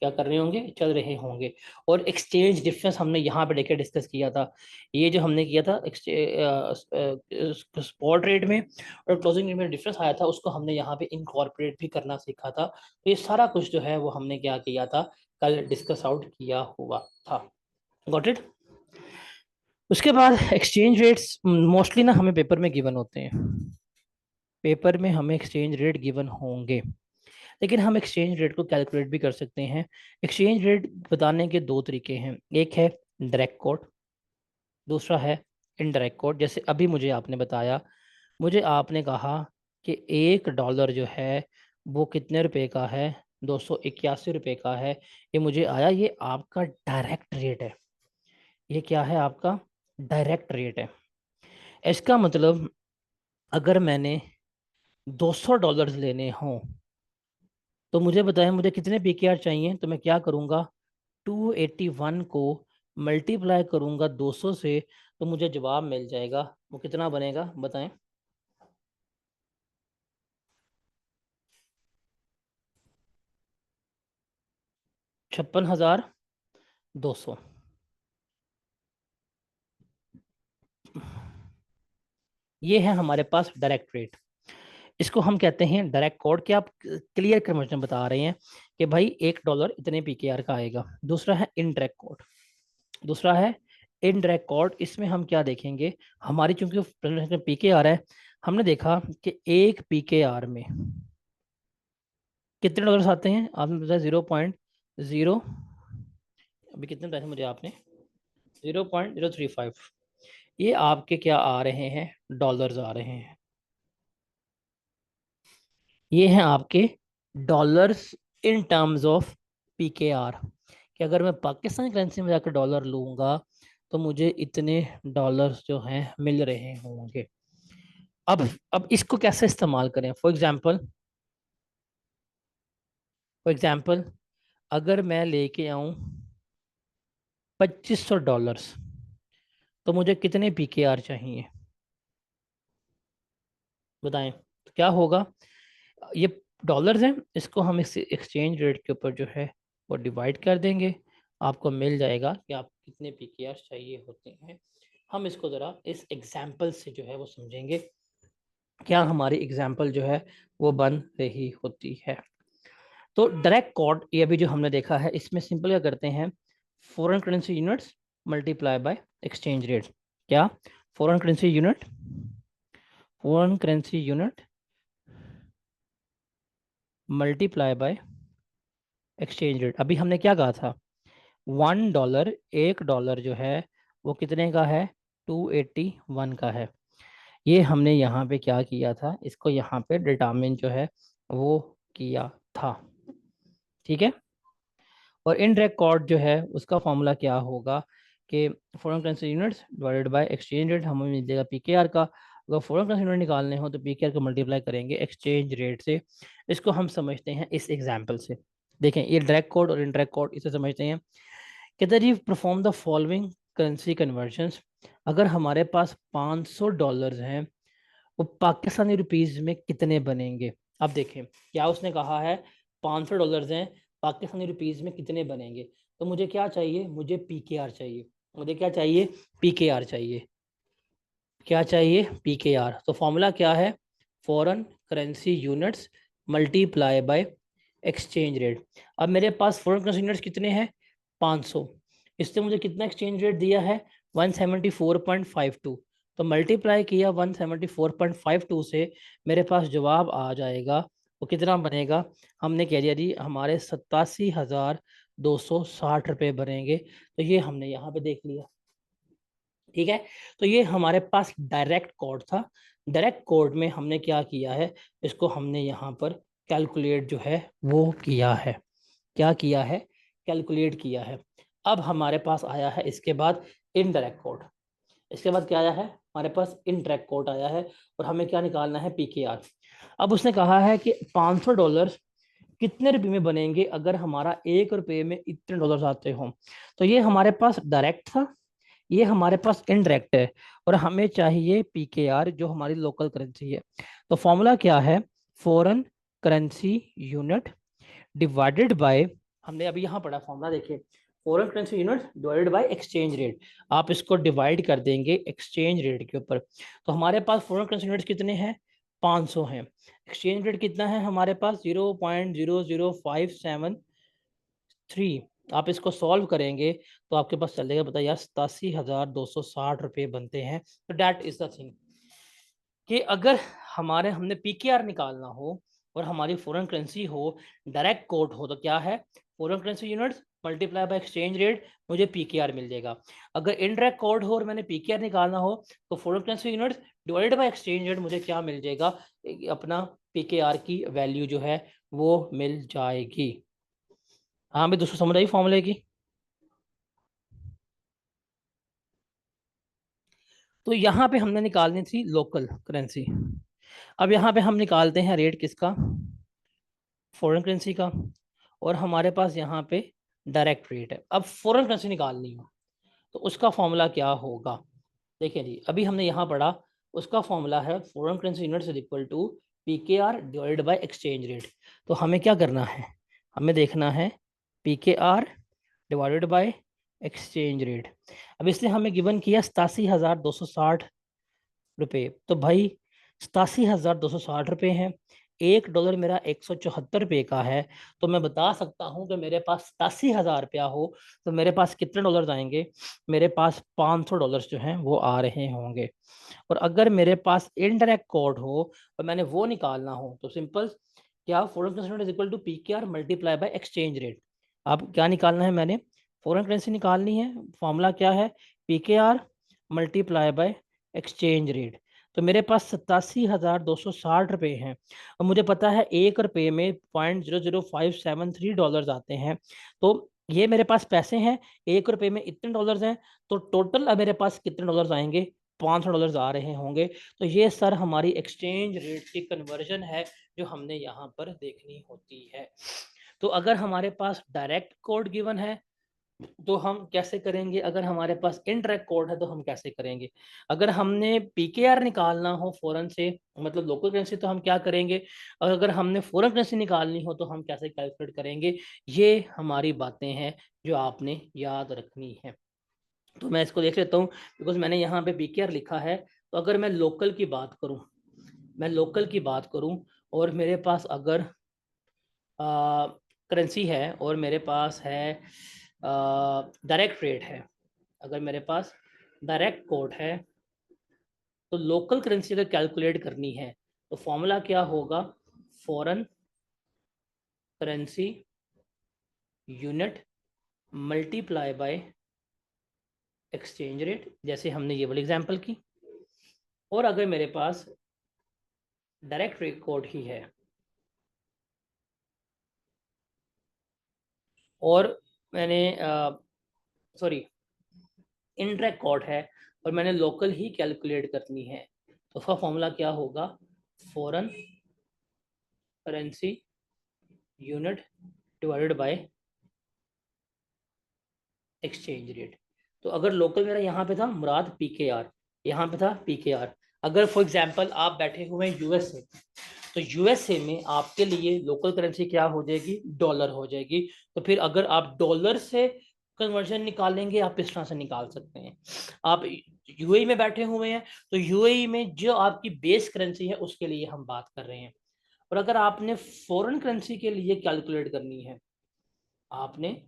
क्या कर रहे होंगे, चल रहे होंगे। और एक्सचेंज डिफरेंस हमने यहाँ पे लेके डिस्कस किया था, ये जो हमने किया था स्पॉट रेट में और क्लोजिंग रेट में डिफरेंस आया था, उसको हमने यहाँ पे इनकॉर्पोरेट भी करना सीखा था। तो ये सारा कुछ जो है वो हमने क्या किया था, कल डिस्कस आउट किया हुआ था। Got it? उसके बाद एक्सचेंज रेट्स मोस्टली ना हमें पेपर में गिवन होते हैं, पेपर में हमें एक्सचेंज रेट गिवन होंगे, लेकिन हम एक्सचेंज रेट को कैलकुलेट भी कर सकते हैं। एक्सचेंज रेट बताने के दो तरीके हैं, एक है डायरेक्ट कोड, दूसरा है इनडायरेक्ट कोड। जैसे अभी मुझे आपने बताया, मुझे आपने कहा कि $1 जो है वो कितने रुपए का है, 281 रुपये का है। ये मुझे आया, ये आपका डायरेक्ट रेट है, ये क्या है आपका, डायरेक्ट रेट है। इसका मतलब अगर मैंने $200 लेने हों तो मुझे बताएं मुझे कितने PKR चाहिए, तो मैं क्या करूँगा, 281 को मल्टीप्लाई करूँगा 200 से, तो मुझे जवाब मिल जाएगा। वो कितना बनेगा बताएं, 56,200। ये है हमारे पास डायरेक्ट रेट, इसको हम कहते हैं डायरेक्ट कोड। कि आप क्लियर कन्वर्जन बता रहे हैं कि भाई $1 इतने पीकेआर का आएगा। दूसरा है इनडायरेक्ट कोड, दूसरा है इनडायरेक्ट कोड। इसमें हम क्या देखेंगे, हमारी चूंकि पीकेआर है, हमने देखा कि एक पीकेआर में कितने डॉलर्स आते हैं, आपने बताया 0.0, अभी कितने बताए थे मुझे आपने, 0.035। ये आपके क्या आ रहे हैं, डॉलर्स आ रहे हैं। ये हैं आपके dollars in terms of PKR, कि अगर मैं पाकिस्तानी करेंसी में जाकर डॉलर लूंगा तो मुझे इतने डॉलर्स जो हैं मिल रहे होंगे। अब इसको कैसे इस्तेमाल करें। फॉर एग्जांपल अगर मैं लेके आऊं $2500, तो मुझे कितने पीकेआर चाहिए बताएं, तो क्या होगा। ये डॉलर्स हैं, इसको हम इस एक्सचेंज रेट के ऊपर जो है वो डिवाइड कर देंगे, आपको मिल जाएगा कि आप कितने पीकेआर चाहिए होते हैं। हम इसको ज़रा इस एग्जाम्पल से जो है वो समझेंगे, क्या हमारी एग्जाम्पल जो है वो बन रही होती है। तो डायरेक्ट कोड ये अभी जो हमने देखा है, इसमें सिंपल क्या करते हैं, foreign currency units multiply by exchange rate. क्या, foreign currency unit, foreign currency unit multiply by exchange rate. अभी हमने क्या कहा था, $1, $1 जो है वो कितने का है, 281 का है। ये हमने यहाँ पे क्या किया था, इसको यहाँ पे डिटरमिन जो है वो किया था, ठीक है। और इनडायरेक्ट कोड जो है उसका फॉर्मूला क्या होगा कि foreign currency units divided by exchange rate, हमें मिलेगा पीकेआर का। अगर फॉरेन करेंसी यूनिट निकालने हो तो पीकेआर को मल्टीप्लाई करेंगे एक्सचेंज रेट से। इसको हम समझते हैं इस एग्जाम्पल से। देखें ये डायरेक्ट कोड और इनडायरेक्ट कोड, इसे समझते हैं। कहता जी perform the following currency conversions. अगर हमारे पास $500 हैं, वो पाकिस्तानी रुपीज में कितने बनेंगे। अब देखें क्या उसने कहा है, $500 हैं, पाकिस्तानी रुपीज में कितने बनेंगे। तो मुझे क्या चाहिए, मुझे पीकेआर चाहिए। मुझे क्या चाहिए, पीकेआर चाहिए। क्या चाहिए, पीकेआर। तो फॉर्मूला क्या है, foreign currency units multiply by exchange rate. अब मेरे पास फॉरेन करेंसी यूनिट्स कितने हैं, 500। इससे मुझे कितना एक्सचेंज रेट दिया है, 174.52। तो मल्टीप्लाई किया 174.52 से, मेरे पास जवाब आ जाएगा वो कितना बनेगा। हमने कह दिया जी हमारे 87,260 रुपये बनेंगे। तो ये हमने यहाँ पे देख लिया, ठीक है। तो ये हमारे पास डायरेक्ट कोड था। डायरेक्ट कोड में हमने क्या किया है, इसको हमने यहाँ पर कैलकुलेट जो है वो किया है। क्या किया है, कैलकुलेट किया है। अब हमारे पास आया है इसके बाद इनडायरेक्ट कोड। इसके बाद क्या आया है, हमारे पास इनडायरेक्ट कोड आया है, और हमें क्या निकालना है, पीकेआर। अब उसने कहा है कि $500 कितने रुपए में बनेंगे अगर हमारा $1 में इतने डॉलर्स आते हों। तो ये हमारे पास डायरेक्ट था, ये हमारे पास इनडायरेक्ट है, और हमें चाहिए पीकेआर जो हमारी लोकल करेंसी है। तो फॉर्मूला क्या है, foreign currency unit divided by, हमने अभी यहाँ पढ़ा फॉर्मूला, देखिए foreign currency unit divided by exchange rate. आप इसको डिवाइड कर देंगे एक्सचेंज रेट के ऊपर। तो हमारे पास फॉरेन करेंसी यूनिट कितने हैं, 500 हैं। एक्सचेंज रेट कितना है हमारे पास, 0.00573। आप इसको सॉल्व करेंगे तो आपके पास चलेगा, बताइए यार 87,260 रुपये बनते हैं। तो डैट इज द थिंग कि अगर हमारे हमने पीकेआर निकालना हो और हमारी फॉरेन करेंसी हो, डायरेक्ट कोड हो, तो क्या है, foreign currency units multiply by exchange rate, मुझे पीकेआर मिल जाएगा। अगर इनडायरेक्ट कोड हो और मैंने पीकेआर निकालना हो, तो foreign currency units divided by exchange rate, मुझे क्या मिल जाएगा, अपना पीकेआर की वैल्यू जो है वो मिल जाएगी। हाँ भाई दोस्तों समझ आई फॉर्मूले की। तो यहाँ पे हमने निकालनी थी लोकल करेंसी। अब यहाँ पे हम निकालते हैं रेट किसका, फॉरेन करेंसी का, और हमारे पास यहाँ पे डायरेक्ट रेट है। अब फॉरेन करेंसी निकालनी हो तो उसका फॉर्मूला क्या होगा, देखिए जी अभी हमने यहाँ पढ़ा, उसका फॉर्मूला है foreign currency units is equal to PKR divided by exchange rate. तो हमें क्या करना है, हमें देखना है PKR divided by exchange rate. अब इसने हमें गिवन किया 87,260 रुपये। तो भाई 87,260 रुपये हैं। $1 मेरा 174 रुपये का है। तो मैं बता सकता हूँ कि मेरे पास 87,000 रुपया हो तो मेरे पास कितने डॉलर आएंगे? मेरे पास $500 जो हैं वो आ रहे होंगे। और अगर मेरे पास इनडायरेक्ट कोड हो और मैंने वो निकालना हो तो सिंपल, क्या foreign currency is equal to PKR multiply by exchange rate. अब क्या निकालना है मैंने? फॉरेन करेंसी निकालनी है। फॉर्मूला क्या है? PKR multiply by exchange rate. तो मेरे पास 87,260 रुपये हैं और मुझे पता है $1 में $0.00573 आते हैं। तो ये मेरे पास पैसे हैं, $1 में इतने डॉलर्स हैं, तो टोटल अब मेरे पास कितने डॉलर्स आएंगे? $500 आ रहे होंगे। तो ये सर हमारी एक्सचेंज रेट की कन्वर्जन है जो हमने यहाँ पर देखनी होती है। तो अगर हमारे पास डायरेक्ट कोड गिवन है तो हम कैसे करेंगे? अगर हमारे पास इनडायरेक्ट कोड है तो हम कैसे करेंगे? अगर हमने PKR निकालना हो फॉरेन से, मतलब लोकल करेंसी, तो हम क्या करेंगे? और अगर हमने फॉरेन करेंसी निकालनी हो तो हम कैसे कैलकुलेट करेंगे? ये हमारी बातें हैं जो आपने याद रखनी है। तो मैं इसको देख लेता हूँ, बिकॉज मैंने यहाँ पे PKR लिखा है। तो अगर मैं लोकल की बात करूँ, मैं लोकल की बात करूँ और मेरे पास अगर करेंसी है और मेरे पास है डायरेक्ट रेट है, अगर मेरे पास डायरेक्ट कोड है, तो लोकल करेंसी अगर कैलकुलेट करनी है तो फॉर्मूला क्या होगा? Foreign currency unit multiply by exchange rate, जैसे हमने ये वाली एग्जांपल की। और अगर मेरे पास डायरेक्ट रेट कोड ही है और मैंने सॉरी इनडायरेक्ट कोड है और मैंने लोकल ही कैलकुलेट करनी है, तो उसका फॉर्मूला क्या होगा? Foreign currency unit divided by exchange rate. तो अगर लोकल मेरा यहाँ पे था मुराद PKR, यहाँ पे था PKR। अगर फॉर एग्जांपल आप बैठे हुए हैं USA, तो USA में आपके लिए लोकल करेंसी क्या हो जाएगी? डॉलर हो जाएगी। तो फिर अगर आप डॉलर से कन्वर्जन निकालेंगे, आप इस तरह से निकाल सकते हैं। आप UAE में बैठे हुए हैं तो UAE में जो आपकी बेस करेंसी है उसके लिए हम बात कर रहे हैं। और अगर आपने फॉरेन करेंसी के लिए कैलकुलेट करनी है, आपने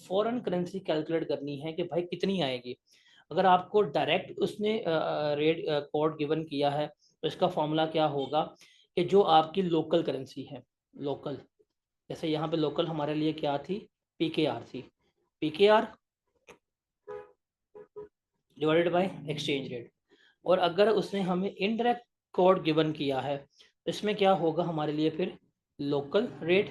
फॉरेन करेंसी कैलकुलेट करनी है कि भाई कितनी आएगी, अगर आपको डायरेक्ट उसने रेट कोड गिवन किया है तो इसका फॉर्मूला क्या होगा कि जो आपकी लोकल करेंसी है, लोकल, जैसे यहाँ पे लोकल हमारे लिए क्या थी? PKR थी। PKR divided by exchange rate. और अगर उसने हमें इनडायरेक्ट कोड गिवन किया है तो इसमें क्या होगा हमारे लिए? फिर लोकल रेट,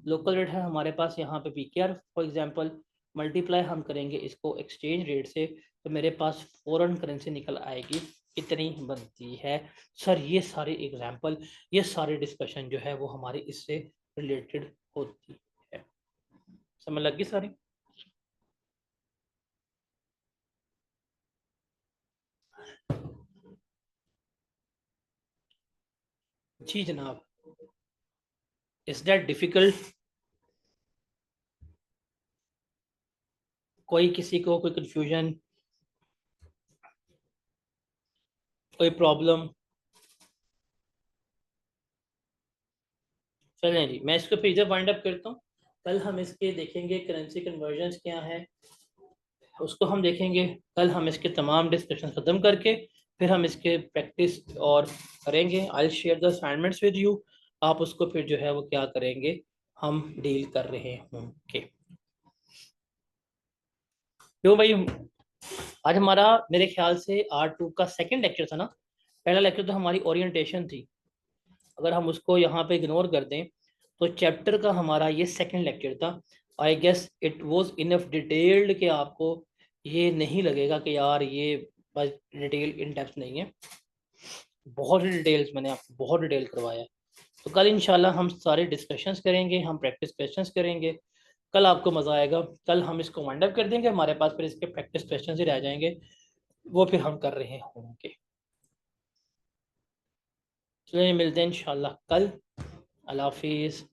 लोकल रेट है हमारे पास यहाँ पे PKR फॉर एग्जांपल, मल्टीप्लाई हम करेंगे इसको एक्सचेंज रेट से, तो मेरे पास फॉरेन करेंसी निकल आएगी कितनी बनती है। सर ये सारे एग्जांपल, ये सारे डिस्कशन जो है वो हमारी इससे रिलेटेड होती है। समझ लगी सारी? जी जनाब। Is that difficult? कोई किसी को कोई कंफ्यूजन, कोई प्रॉब्लम? चलें जी, मैं इसको फिर इधर वाइंड अप करता हूँ। कल हम इसके देखेंगे करेंसी कन्वर्जन्स क्या है, उसको हम देखेंगे। कल हम इसके तमाम डिस्कशन ख़त्म करके फिर हम इसके प्रैक्टिस और करेंगे। I share the assignments with you, आप उसको फिर जो है वो क्या करेंगे, हम डील कर रहे होंगे। क्यों भाई, आज हमारा मेरे ख्याल से R2 का सेकंड लेक्चर था ना। पहला लेक्चर तो हमारी ओरिएंटेशन थी, अगर हम उसको यहाँ पे इग्नोर कर दें तो चैप्टर का हमारा ये सेकंड लेक्चर था। I guess it was enough detailed कि आपको ये नहीं लगेगा कि यार ये बस डिटेल इन डेप्थ नहीं है। बहुत डिटेल्स मैंने आपको बहुत डिटेल करवाया है। तो कल इंशाल्लाह हम सारे डिस्कशंस करेंगे, हम प्रैक्टिस क्वेश्चंस करेंगे। कल आपको मज़ा आएगा। कल हम इसको वाइंड अप कर देंगे, हमारे पास फिर इसके प्रैक्टिस क्वेश्चंस ही रह जाएंगे, वो फिर हम कर रहे होंगे। चलिए मिलते हैं इंशाल्लाह कल। अल्लाह हाफिज़।